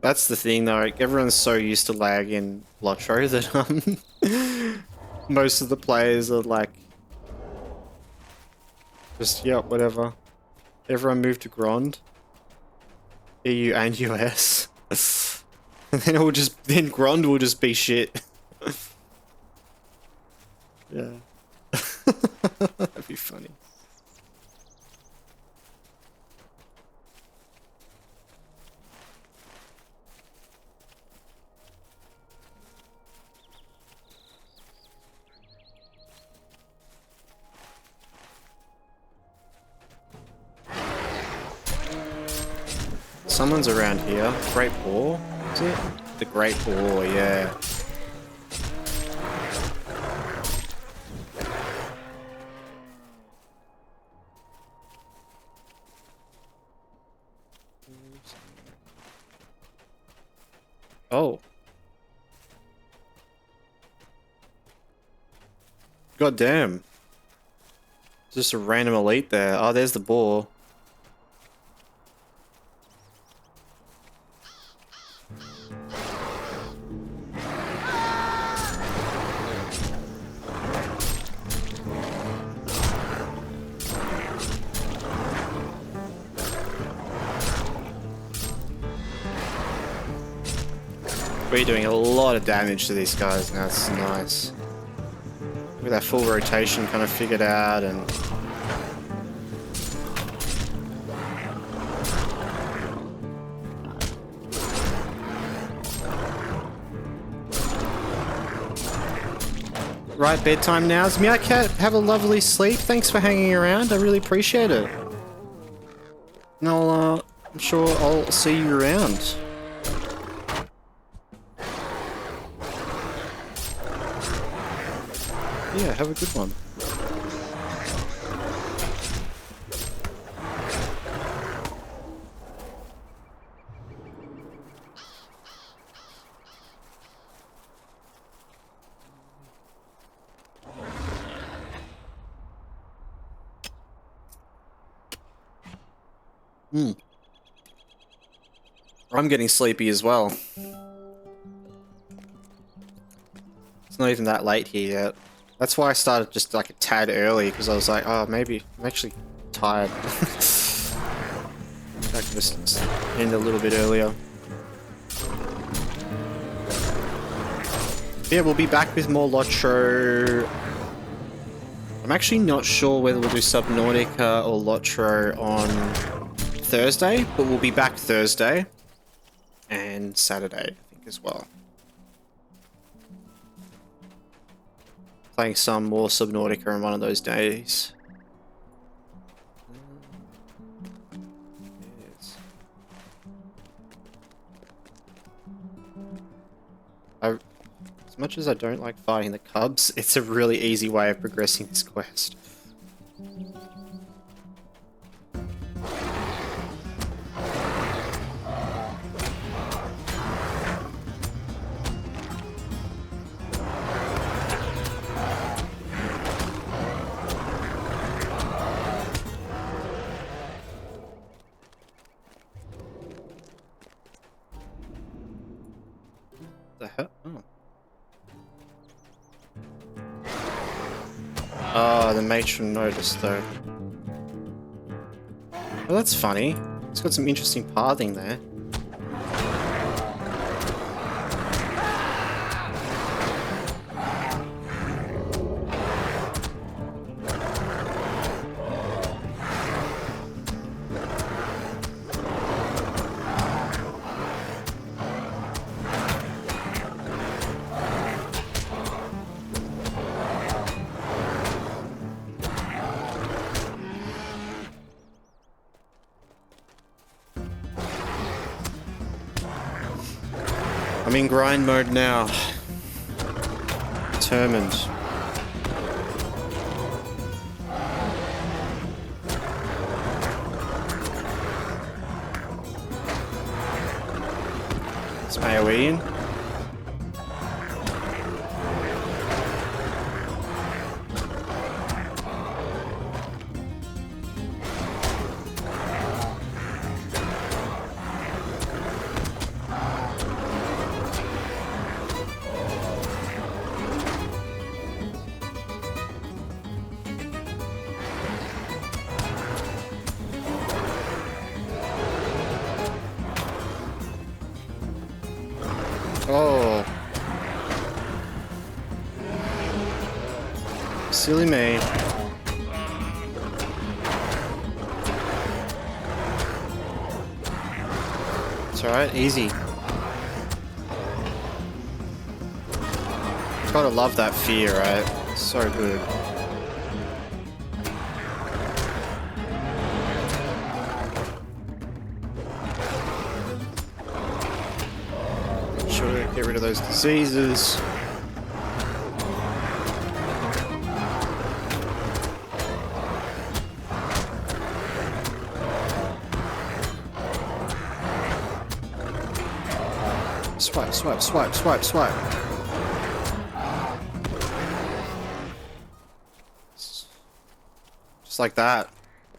S1: That's the thing though, like, everyone's so used to lag in LOTRO that most of the players are like just yeah, whatever. Everyone moved to Grand. EU and US. And then Grand will just be shit. Yeah. That'd be funny. Someone's around here. Great Boar, is it? The Great Boar, yeah. Oh. God damn. Just a random elite there. Oh, there's the boar. We're doing a lot of damage to these guys now, it's nice. With that full rotation kind of figured out and... Right, bedtime now. Meowcat, have a lovely sleep. Thanks for hanging around, I really appreciate it. And I'm sure I'll see you around. Yeah, have a good one. I'm getting sleepy as well. It's not even that late here yet. That's why I started just like a tad early, because I was like, oh, maybe I'm actually tired. I can just end a little bit earlier. Yeah, we'll be back with more LOTRO. I'm actually not sure whether we'll do Subnautica or LOTRO on Thursday, but we'll be back Thursday and Saturday, I think, as well. playing some more Subnautica on one of those days. Yes. As much as I don't like fighting the cubs, it's a really easy way of progressing this quest. The hell? Oh. Oh, the matron noticed though. Well, that's funny. It's got some interesting pathing there. I'm in grind mode now. Determined. It's AoE in. Oh. Silly me. It's alright, easy. Gotta love that fear, right? So good. Sure, get rid of those diseases. Swipe, swipe, swipe, swipe, swipe. Just like that.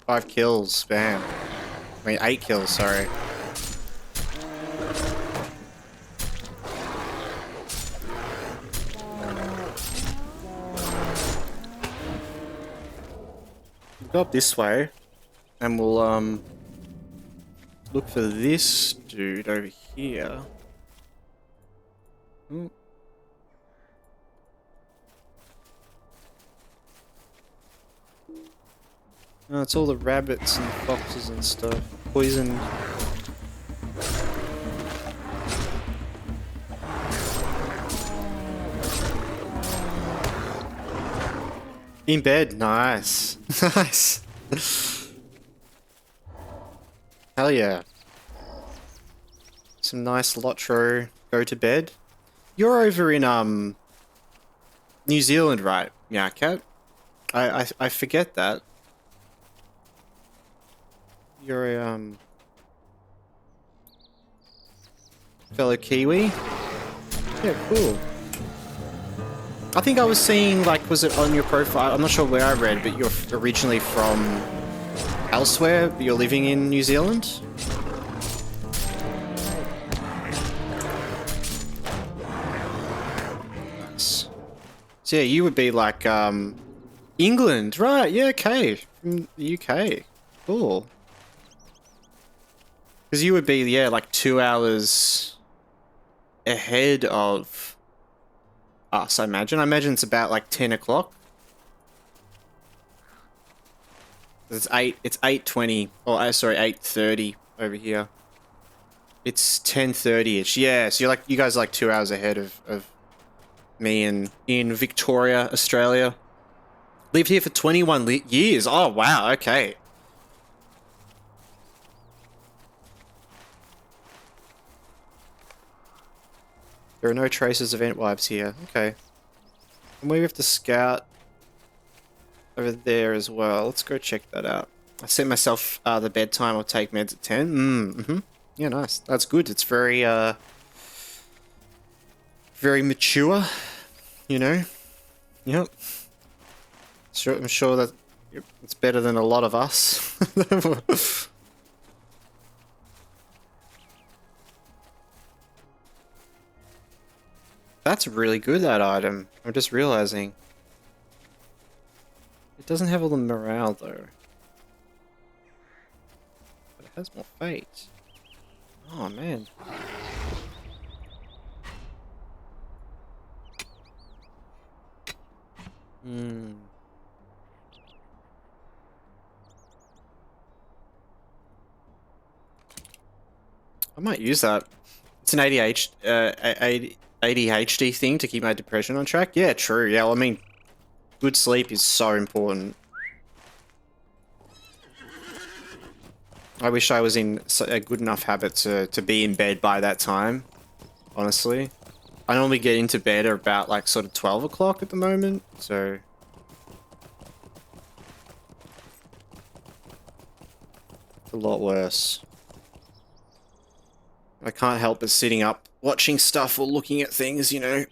S1: 5 kills, bam. I mean, 8 kills, sorry. Go up this way, and we'll look for this dude over here. Ooh. Oh, it's all the rabbits and foxes and stuff. Poisoned. In bed, nice. Nice. Hell yeah. Some nice LOTRO go to bed. You're over in New Zealand, right? Yeah, Cat. I forget that. You're a fellow Kiwi. Yeah, cool. I think I was seeing, like, was it on your profile? I'm not sure where I read, but you're originally from elsewhere, but you're living in New Zealand? Nice. So yeah, you would be like, England, right? Yeah, okay. From the UK. Cool. Because you would be, yeah, like 2 hours ahead of us, I imagine. I imagine it's about like 10 o'clock. It's 8:20, or sorry, 8:30 over here. It's 10:30ish. Yeah, so you're like, you guys are like 2 hours ahead of Me in Victoria, Australia. Lived here for 21 years. Oh, wow. Okay. There are no traces of Entwipes here. Okay. And we have to scout over there as well. Let's go check that out. I set myself the bedtime. I'll take meds at 10. Mm-hmm. Yeah, nice. That's good. It's very, very mature, you know? Yep. Sure, I'm sure that it's better than a lot of us. That's really good, that item. I'm just realizing. It doesn't have all the morale, though. But it has more fate. Oh, man. Hmm. I might use that. It's an ADHD thing to keep my depression on track. Yeah, true. Yeah, well, I mean, good sleep is so important. I wish I was in a good enough habit to be in bed by that time, honestly. I normally get into bed at about like sort of 12 o'clock at the moment, so... It's a lot worse. I can't help but sitting up, watching stuff or looking at things, you know.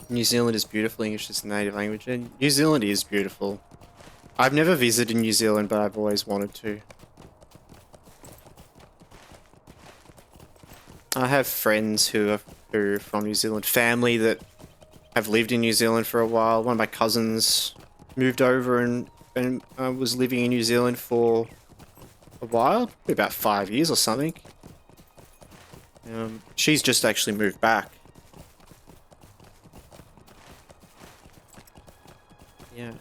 S1: New Zealand is beautiful. English is the native language, and New Zealand is beautiful. I've never visited New Zealand, but I've always wanted to. I have friends who are from New Zealand, family that have lived in New Zealand for a while. One of my cousins moved over and was living in New Zealand for a while, probably about 5 years or something. She's just actually moved back. Yeah.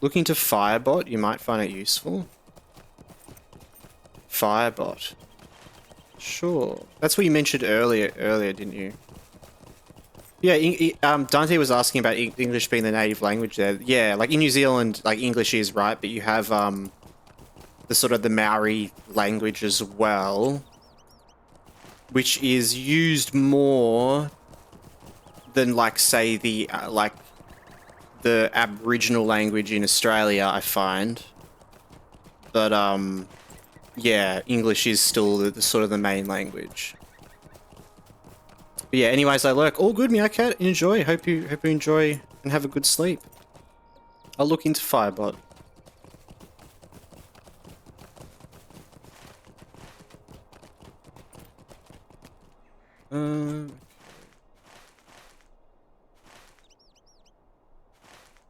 S1: Looking to Firebot, you might find it useful. Firebot. Sure. That's what you mentioned earlier, didn't you? Yeah, Dante was asking about English being the native language there. Yeah, like in New Zealand, like English is right, but you have the sort of the Maori language as well, which is used more than like say the the Aboriginal language in Australia, I find. But yeah, English is still the sort of the main language. But yeah, anyways, I lurk. All good, Meowcat. Enjoy. Hope you enjoy and have a good sleep. I'll look into Firebot.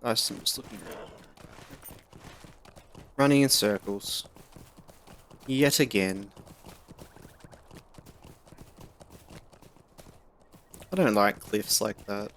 S1: I'm just looking around. Running in circles. Yet again. I don't like cliffs like that.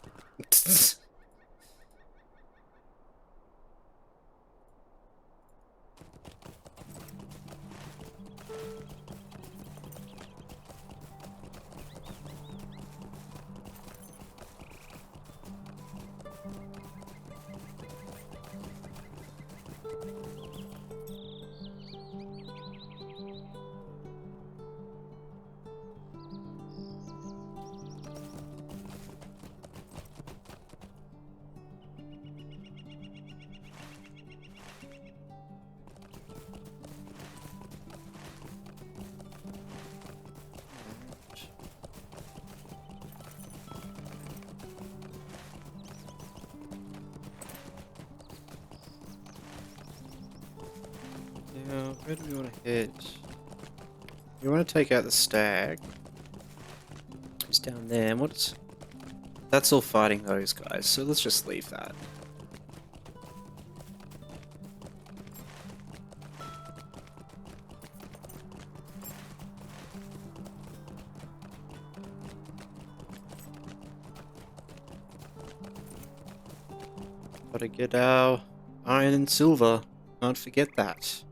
S1: Where do we want to head? We want to take out the stag. Who's down there? And what's... That's all fighting those guys, so let's just leave that. Gotta get our iron and silver. Can't forget that.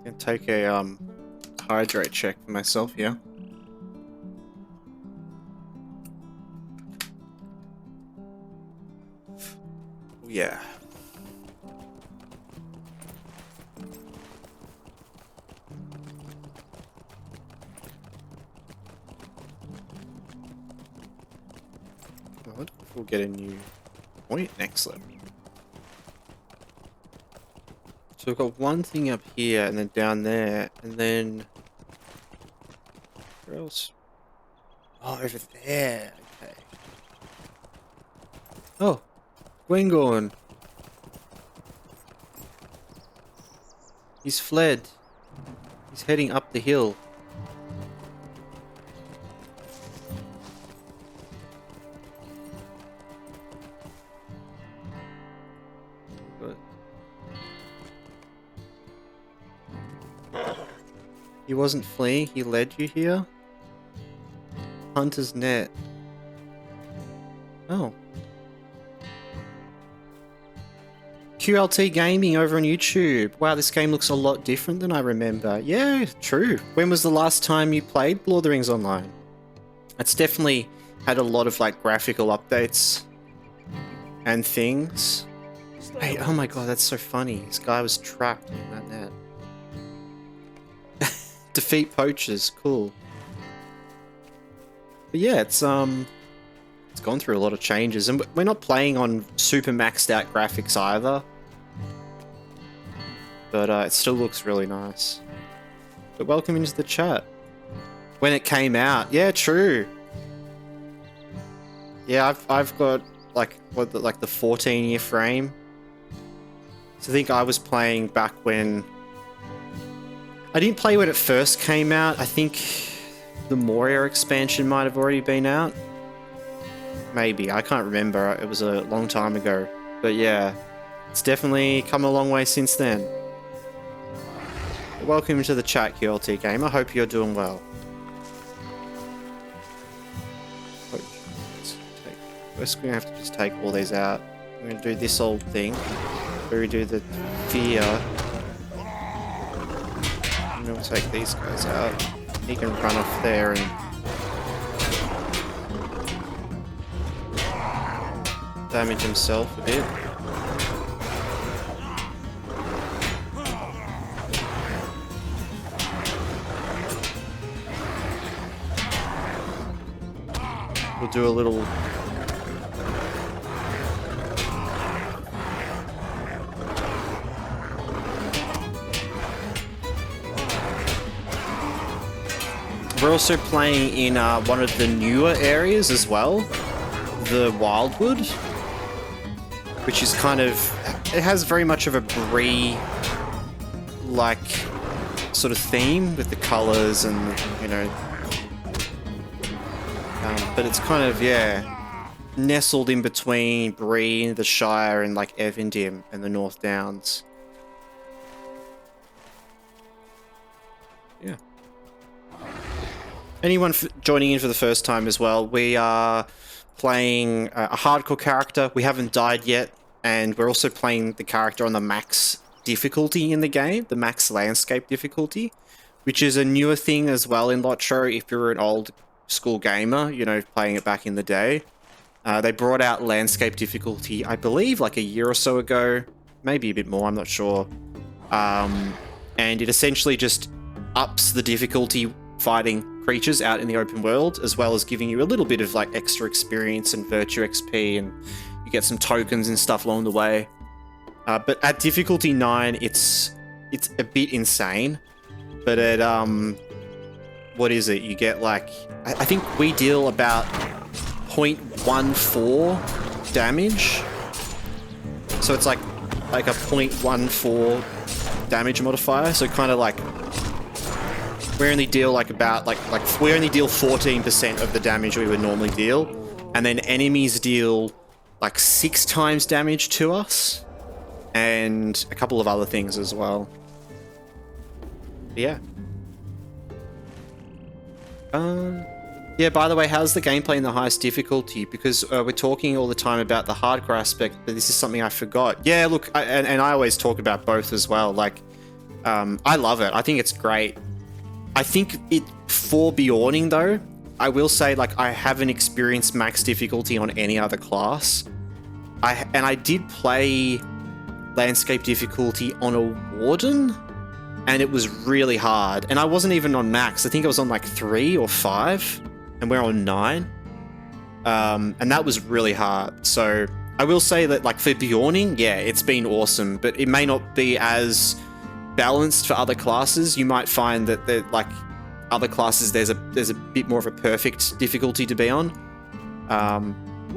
S1: Gonna take a hydrate check for myself here. Oh, yeah. I wonder if we'll get a new point next level. So we've got one thing up here, and then down there, and then... Where else? Oh, over there. Okay. Oh, Gwengorn. He's fled. He's heading up the hill. He wasn't fleeing, he led you here? Hunter's net. Oh. QLT Gaming over on YouTube. Wow, this game looks a lot different than I remember. Yeah, true. When was the last time you played Lord of the Rings Online? It's definitely had a lot of like graphical updates and things. Hey, oh my god, that's so funny. This guy was trapped in that net. Defeat poachers, cool. But yeah, it's gone through a lot of changes, and we're not playing on super maxed out graphics either. But it still looks really nice. But welcome into the chat. When it came out, yeah, true. Yeah, I've got like the 14-year frame. So I think I was playing back when. I didn't play when it first came out. I think the Moria expansion might have already been out. Maybe, I can't remember. It was a long time ago. But yeah, it's definitely come a long way since then. Welcome to the chat, QLT Game. I hope you're doing well. First, we're going to have to just take all these out. We're going to do this old thing, where we do the fear. And we'll take these guys out. He can run off there and damage himself a bit. We'll do a little We're also playing in one of the newer areas as well, the Wildwood, which is kind of, it has very much of a Bree-like sort of theme with the colours and, you know, but it's kind of, yeah, nestled in between Bree, the Shire, and like Evendim and the North Downs. Yeah. Anyone joining in for the first time as well, we are playing a hardcore character. We haven't died yet, and we're also playing the character on the max difficulty in the game, the max landscape difficulty, which is a newer thing as well in LOTRO if you're an old school gamer, you know, playing it back in the day. They brought out landscape difficulty, I believe, like a year or so ago, maybe a bit more, I'm not sure. And it essentially just ups the difficulty fighting creatures out in the open world, as well as giving you a little bit of like extra experience and virtue XP, and you get some tokens and stuff along the way. But at difficulty 9, it's a bit insane. But at what is it? You get like, I think we deal about 0.14 damage. So it's like a 0.14 damage modifier. So kind of like we only deal like about like we only deal 14% of the damage we would normally deal, and then enemies deal like 6 times damage to us, and a couple of other things as well. But yeah. Yeah, by the way, how's the gameplay in the highest difficulty? Because we're talking all the time about the hardcore aspect, but this is something I forgot. Yeah, look, and I always talk about both as well. Like, I love it. I think it's great. I think for Bjorning though, I will say, like, I haven't experienced max difficulty on any other class. I did play landscape difficulty on a Warden, and it was really hard. And I wasn't even on max. I think I was on like 3 or 5. And we're on 9. And that was really hard. So I will say that, like, for Bjorning, yeah, it's been awesome, but it may not be as balanced for other classes. You might find that, like, other classes, there's a bit more of a perfect difficulty to be on.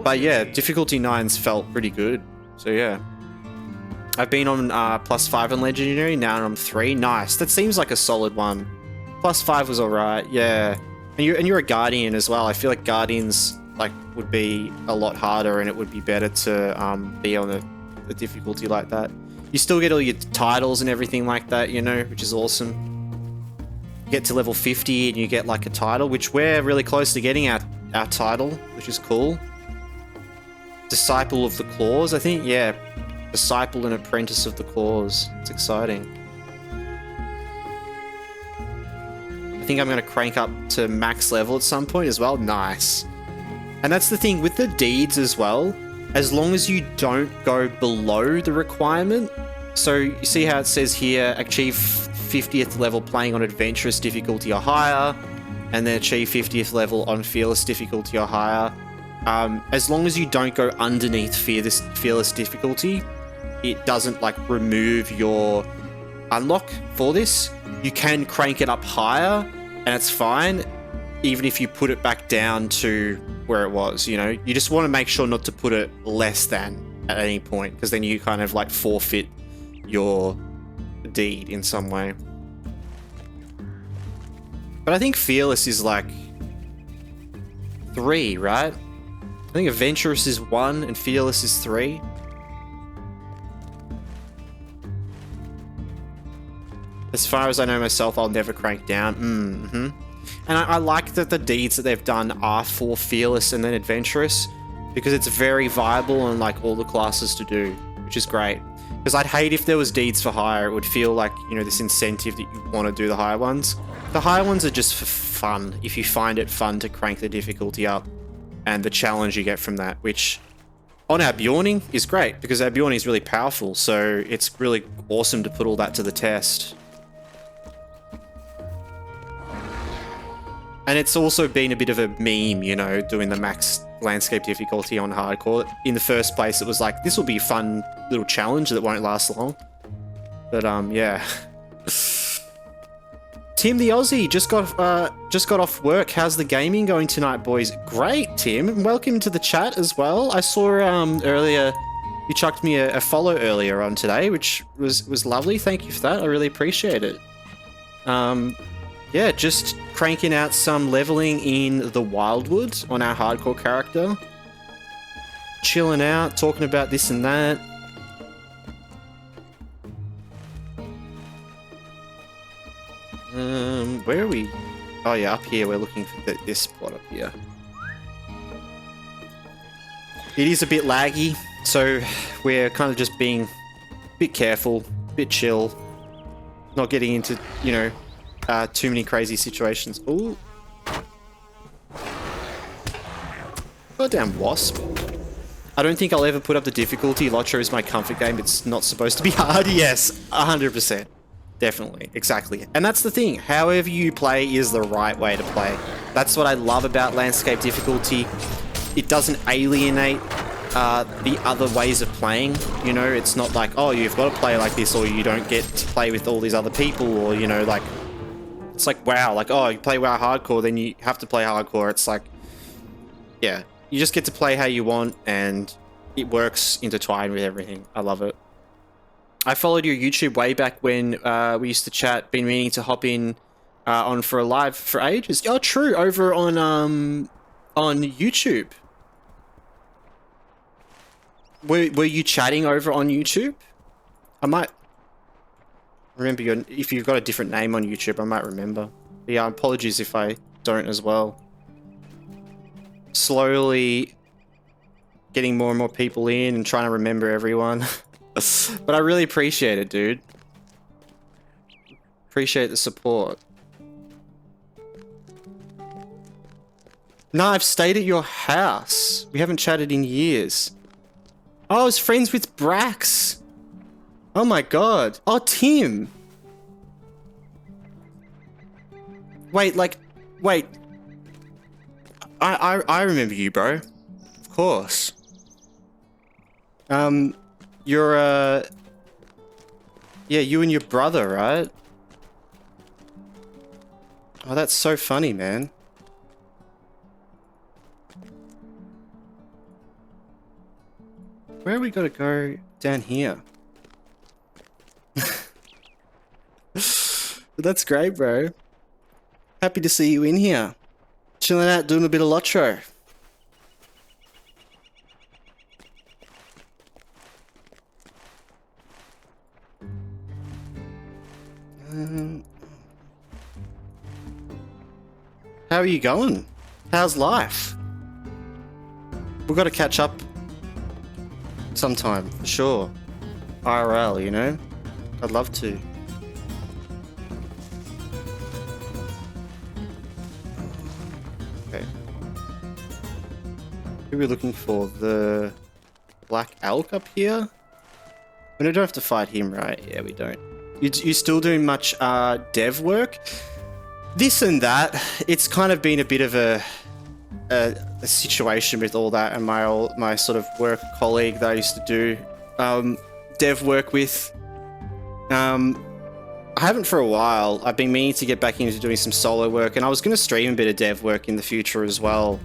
S1: But yeah, difficulty 9's felt pretty good. So yeah. I've been on +5 on Legendary, now I'm 3. Nice. That seems like a solid one. +5 was alright, yeah. And you're a Guardian as well. I feel like Guardians like would be a lot harder, and it would be better to be on a difficulty like that. You still get all your titles and everything like that, you know, which is awesome. You get to level 50 and you get like a title, which we're really close to getting our title, which is cool. Disciple of the Claws, I think. Yeah, Disciple and Apprentice of the Claws. It's exciting. I think I'm going to crank up to max level at some point as well. Nice. And that's the thing with the deeds as well. As long as you don't go below the requirement. So you see how it says here, achieve 50th level playing on adventurous difficulty or higher, and then achieve 50th level on fearless difficulty or higher. As long as you don't go underneath fearless difficulty, it doesn't like remove your unlock for this. You can crank it up higher, and it's fine, even if you put it back down to where it was, you know? You just want to make sure not to put it less than at any point, because then you kind of like forfeit your deed in some way. But I think Fearless is like 3, right? I think Adventurous is 1 and Fearless is 3. As far as I know myself, I'll never crank down. And I like that the deeds that they've done are for Fearless and then Adventurous, because it's very viable on like all the classes to do, which is great. Because I'd hate if there was deeds for higher. It would feel like, you know, this incentive that you want to do the higher ones. The higher ones are just for fun, if you find it fun to crank the difficulty up, and the challenge you get from that, which on our Bjorning is great, because our Bjorning is really powerful, so it's really awesome to put all that to the test. And it's also been a bit of a meme, you know, doing the max landscape difficulty on hardcore. In the first place, it was like, this will be a fun little challenge that won't last long. But yeah. Tim the Aussie just got off work. How's the gaming going tonight, boys? Great, Tim. Welcome to the chat as well. I saw earlier you chucked me a follow earlier on today, which was lovely. Thank you for that. I really appreciate it. Yeah, just cranking out some leveling in the Wildwood on our hardcore character. Chilling out, talking about this and that. Where are we? Oh yeah, up here. We're looking for this spot up here. It is a bit laggy, so we're kind of just being a bit careful, a bit chill, not getting into, you know, too many crazy situations. Ooh. Goddamn wasp. I don't think I'll ever put up the difficulty. LOTRO is my comfort game. It's not supposed to be hard. Yes, 100%. Definitely. Exactly. And that's the thing. However you play is the right way to play. That's what I love about landscape difficulty. It doesn't alienate the other ways of playing. You know, it's not like, oh, you've got to play like this, or you don't get to play with all these other people, or, you know, like, it's like WoW, like, oh, you play WoW hardcore, then you have to play hardcore. It's like, yeah, you just get to play how you want, and it works intertwined with everything. I love it. I followed your YouTube way back when we used to chat. Been meaning to hop in on for a live for ages. Oh, true, over on YouTube. Were you chatting over on YouTube? I might remember if you've got a different name on YouTube, I might remember. But yeah, apologies if I don't as well. slowly getting more and more people in and trying to remember everyone. But I really appreciate it, dude. Appreciate the support. No, I've stayed at your house. We haven't chatted in years. Oh, I was friends with Brax. Oh my god. Oh, Tim. Wait, like, wait. I remember you, bro. Of course. You're, yeah, you and your brother, right? Oh, that's so funny, man. Where are we gotta go down here? That's great, bro. Happy to see you in here. Chilling out, doing a bit of LOTRO. How are you going? How's life? We've got to catch up sometime, for sure. IRL, you know? I'd love to. Okay. Who are we looking for? The Black Elk up here? We don't have to fight him, right? Yeah, we don't. You still doing much dev work? This and that. It's kind of been a bit of a situation with all that, and my sort of work colleague that I used to do dev work with. I haven't for a while. I've been meaning to get back into doing some solo work, and I was going to stream a bit of dev work in the future as well.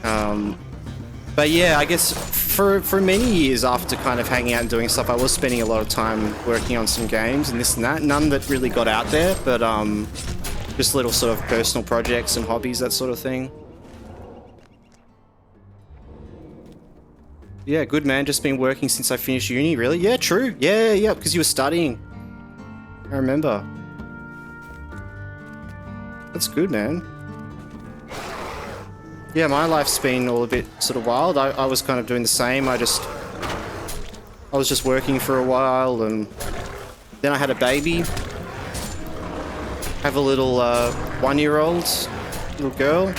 S1: But yeah, I guess for many years after kind of hanging out and doing stuff, I was spending a lot of time working on some games and this and that. None that really got out there, but just little sort of personal projects and hobbies, that sort of thing. Yeah, good man. Just been working since I finished uni, really? Yeah, true. Yeah, because you were studying. I remember. That's good, man. Yeah, my life's been all a bit sort of wild. I was kind of doing the same. I was just working for a while, and then I had a baby. Have a little 1-year-old little girl.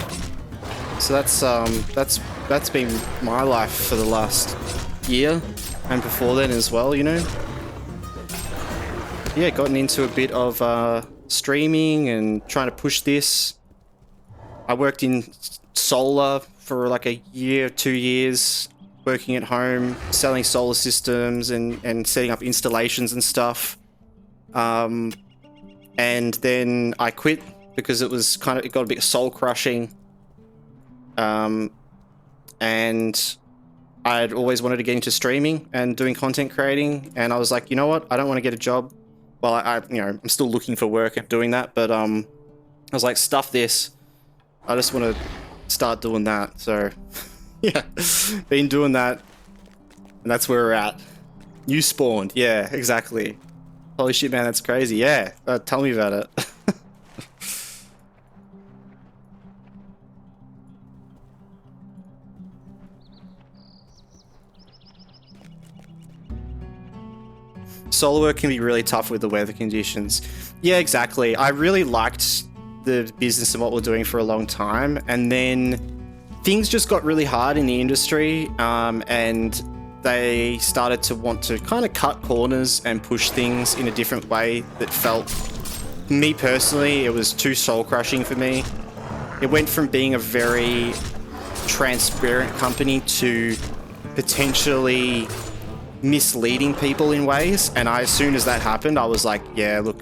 S1: So that's been my life for the last year, and before then as well, you know. Yeah, gotten into a bit of streaming and trying to push this. I worked in solar for like a year, 2 years, working at home, selling solar systems and setting up installations and stuff. And then I quit because it got a bit soul crushing. And I'd always wanted to get into streaming and doing content creating, and I was like, you know what? I don't want to get a job. Well, I'm still looking for work at doing that, but I was like, stuff this. I just want to start doing that. So yeah, been doing that, and that's where we're at. You spawned. Yeah, exactly. Holy shit, man, that's crazy. Yeah, tell me about it. Solar work can be really tough with the weather conditions. Yeah, exactly. I really liked the business and what we're doing for a long time, and then things just got really hard in the industry, and they started to want to kind of cut corners and push things in a different way that felt, me personally, it was too soul crushing for me. It went from being a very transparent company to potentially misleading people in ways, and as soon as that happened, I was like, yeah, look,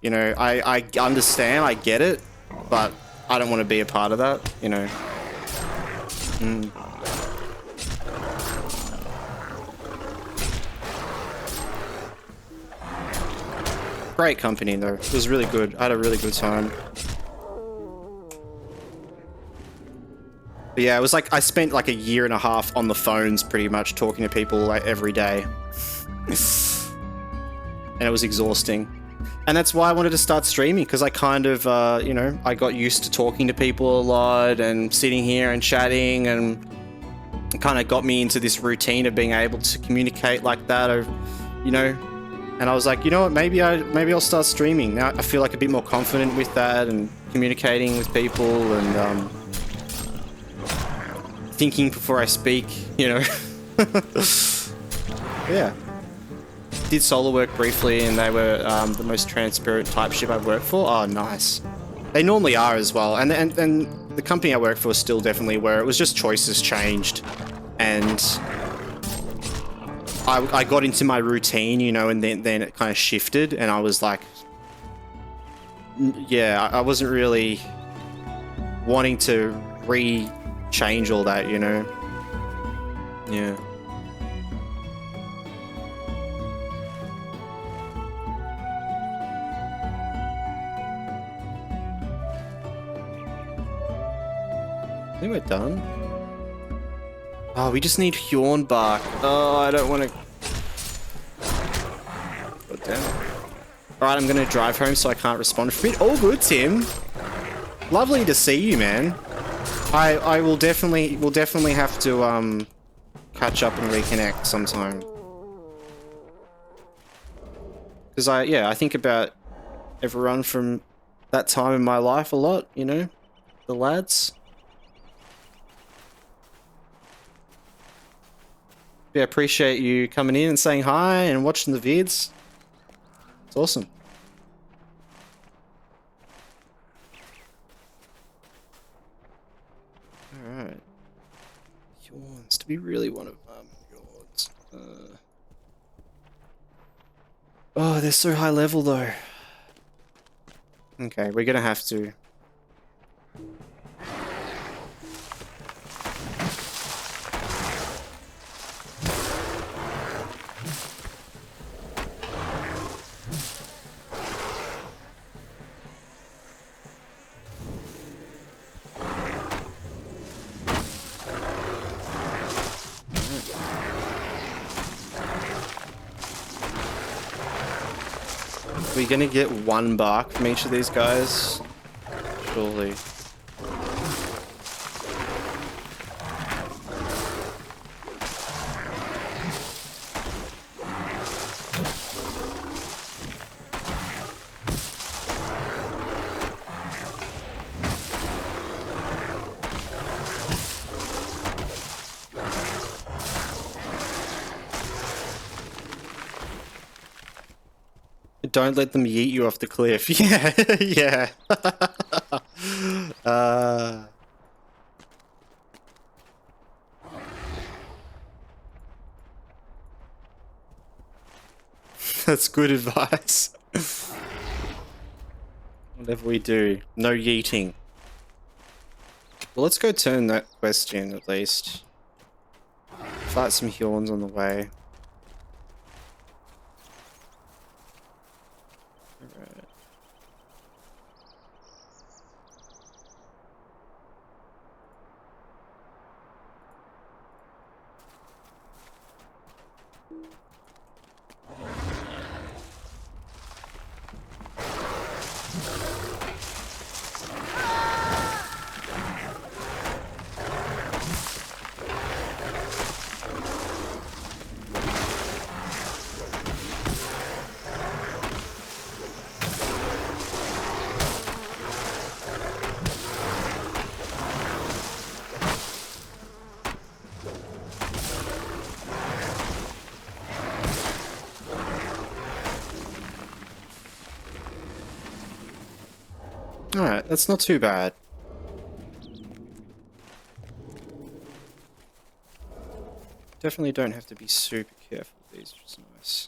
S1: you know, I understand, I get it, but I don't want to be a part of that, you know. Great company though, it was really good. I had a really good time. But yeah, it was like I spent like a year and a half on the phones pretty much talking to people like every day. And it was exhausting. And that's why I wanted to start streaming, because I kind of, you know, I got used to talking to people a lot and sitting here and chatting, and it kind of got me into this routine of being able to communicate like that, or, you know. And I was like, you know what, maybe I'll start streaming. Now I feel like a bit more confident with that and communicating with people and thinking before I speak, you know. Yeah. Did solo work briefly, and they were the most transparent type ship I've worked for. Oh, nice. They normally are as well. And the company I worked for still definitely were. It was just choices changed. And I got into my routine, you know, and then it kind of shifted, and I was like, yeah, I wasn't really wanting to change all that, you know. Yeah. I think we're done. Oh, we just need Hjorn bark. Oh, I don't want to. God damn it. Alright, I'm going to drive home so I can't respond for a bit. All good, Tim. Lovely to see you, man. I will definitely have to catch up and reconnect sometime. Because I think about everyone from that time in my life a lot, you know, the lads. Yeah, appreciate you coming in and saying hi and watching the vids. It's awesome. Alright. Yawns. Do we really want to yawns? Oh, they're so high level though. Okay, we're gonna have to. We're gonna get one bark from each of these guys, surely. Don't let them yeet you off the cliff. Yeah, yeah. That's good advice. Whatever we do, no yeeting. Well, let's go turn that quest in at least. Fight some Hjorns on the way. Alright, that's not too bad. Definitely don't have to be super careful with these, which is nice.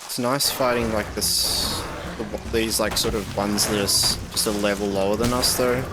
S1: It's nice fighting like this, these like sort of ones that are just a level lower than us though.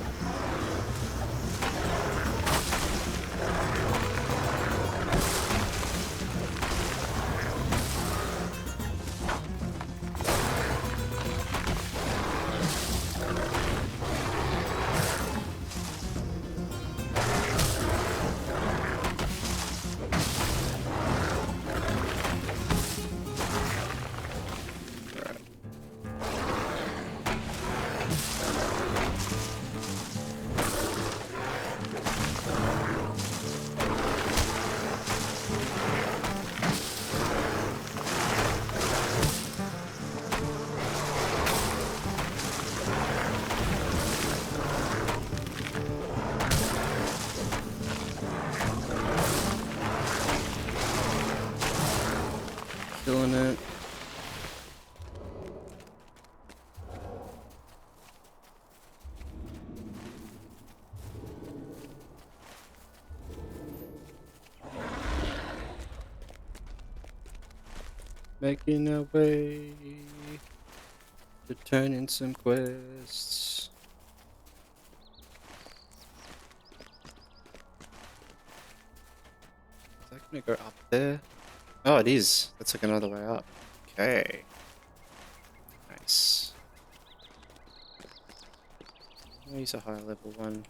S1: Making our way to turn in some quests. Is that gonna go up there? Oh, it is. That's like another way up. Okay. Nice. I'll use a higher level one.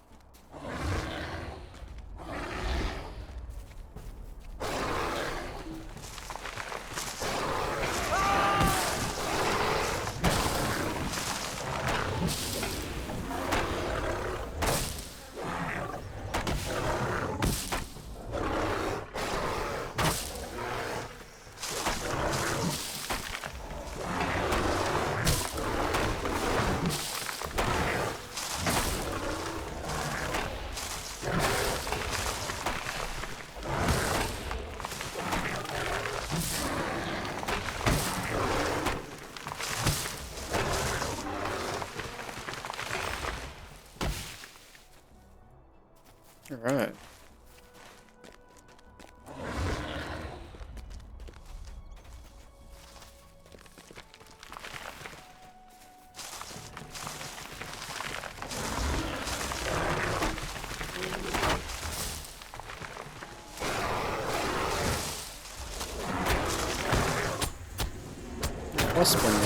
S1: All right. Wasp on me.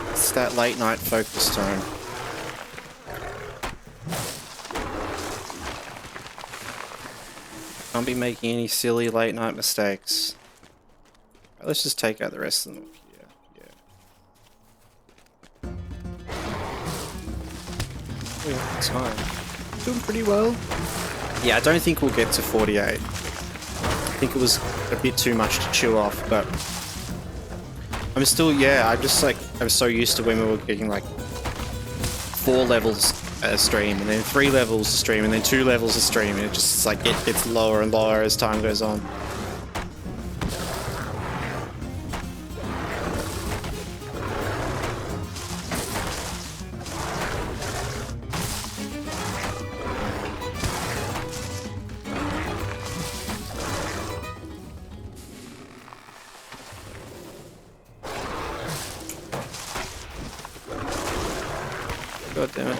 S1: It's that late night focus time. Can't be making any silly late night mistakes. Right, let's just take out the rest of them here. Yeah. We have time. Doing pretty well. Yeah, I don't think we'll get to 48. I think it was a bit too much to chew off, but I'm still, yeah, I'm so used to when we were getting like 4 levels a stream, and then 3 levels a stream, and then 2 levels a stream, and it just like it gets lower and lower as time goes on. God damn it.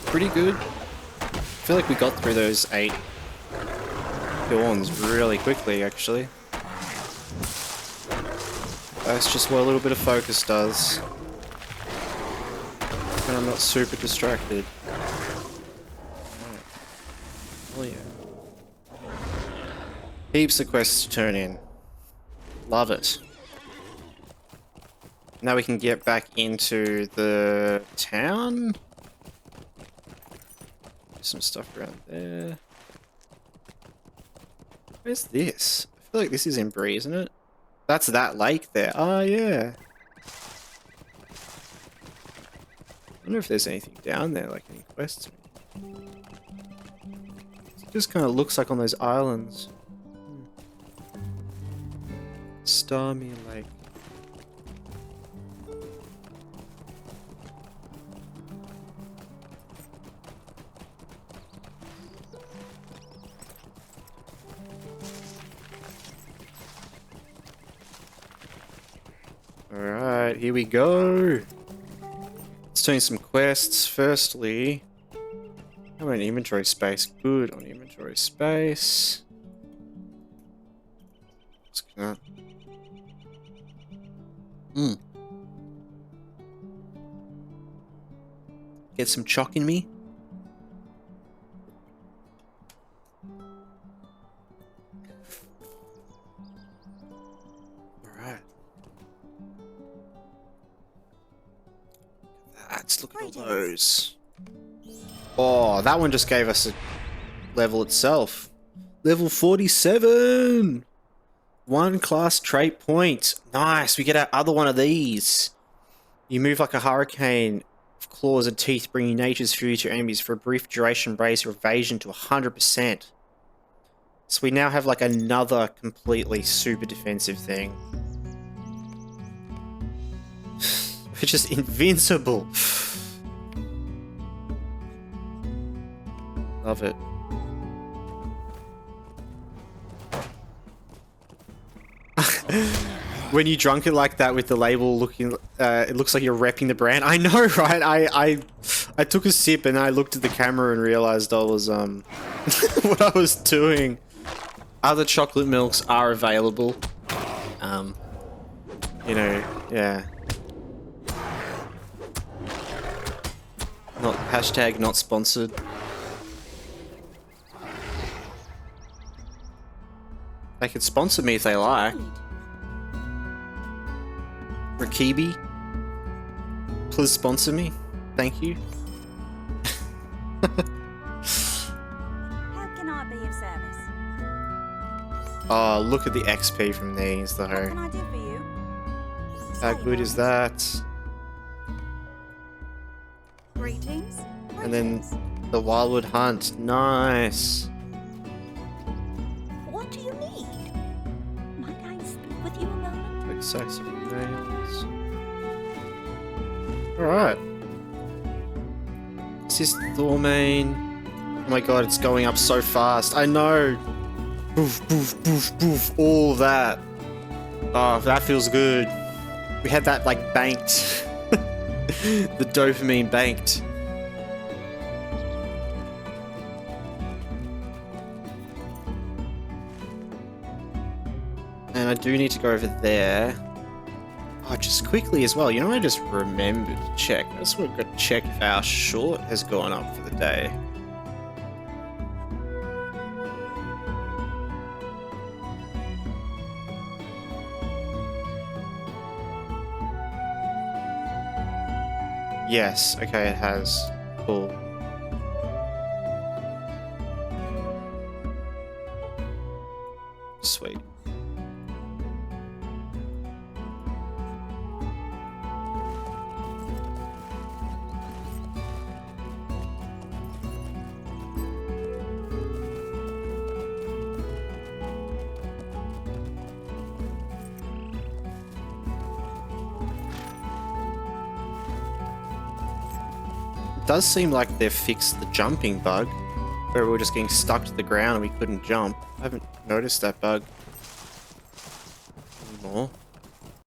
S1: Pretty good. I feel like we got through those 8 dawns really quickly, actually. That's just what a little bit of focus does. And I'm not super distracted. Oh yeah. Heaps of quests to turn in. Love it. Now we can get back into the town. Some stuff around there. Where's this? I feel like this is in Bree, isn't it? That's that lake there. Oh, yeah. I wonder if there's anything down there, like any quests. It just kind of looks like on those islands. Starmie Lake. Alright, here we go. Let's do some quests. Firstly, how in inventory space. Good on inventory space. What's that? Get some chalk in me. Alright. Let's look at all those. Oh, that one just gave us a level itself. Level 47! 1 class trait point. Nice, we get our other one of these. You move like a hurricane of claws and teeth, bringing nature's fury to enemies for a brief duration, raise your evasion to 100%. So we now have like another completely super defensive thing. We're just invincible. Love it. When you drunk it like that with the label looking, it looks like you're repping the brand. I know, right? I took a sip and I looked at the camera and realized I was what I was doing. Other chocolate milks are available. You know, yeah. Not hashtag not sponsored. They could sponsor me if they like. Rakibi, please sponsor me. Thank you.
S2: How can I be of service?
S1: Oh, look at the XP from these though.
S2: What can I do for you?
S1: How good is that?
S2: Greetings.
S1: And then the Wildwood Hunt. Nice.
S2: What do you need? Might I speak with you a moment?
S1: Quick sex of nails. Alright. Is this Thormane? Oh my god, it's going up so fast. I know. Boof, boof, boof, boof. All of that. Oh, that feels good. We had that like banked. The dopamine banked. And I do need to go over there. Oh, just quickly as well. You know, I just remembered to check. I just want to check if our short has gone up for the day. Yes, okay, it has. Cool. Sweet. It does seem like they've fixed the jumping bug, where we were just getting stuck to the ground and we couldn't jump. I haven't noticed that bug anymore.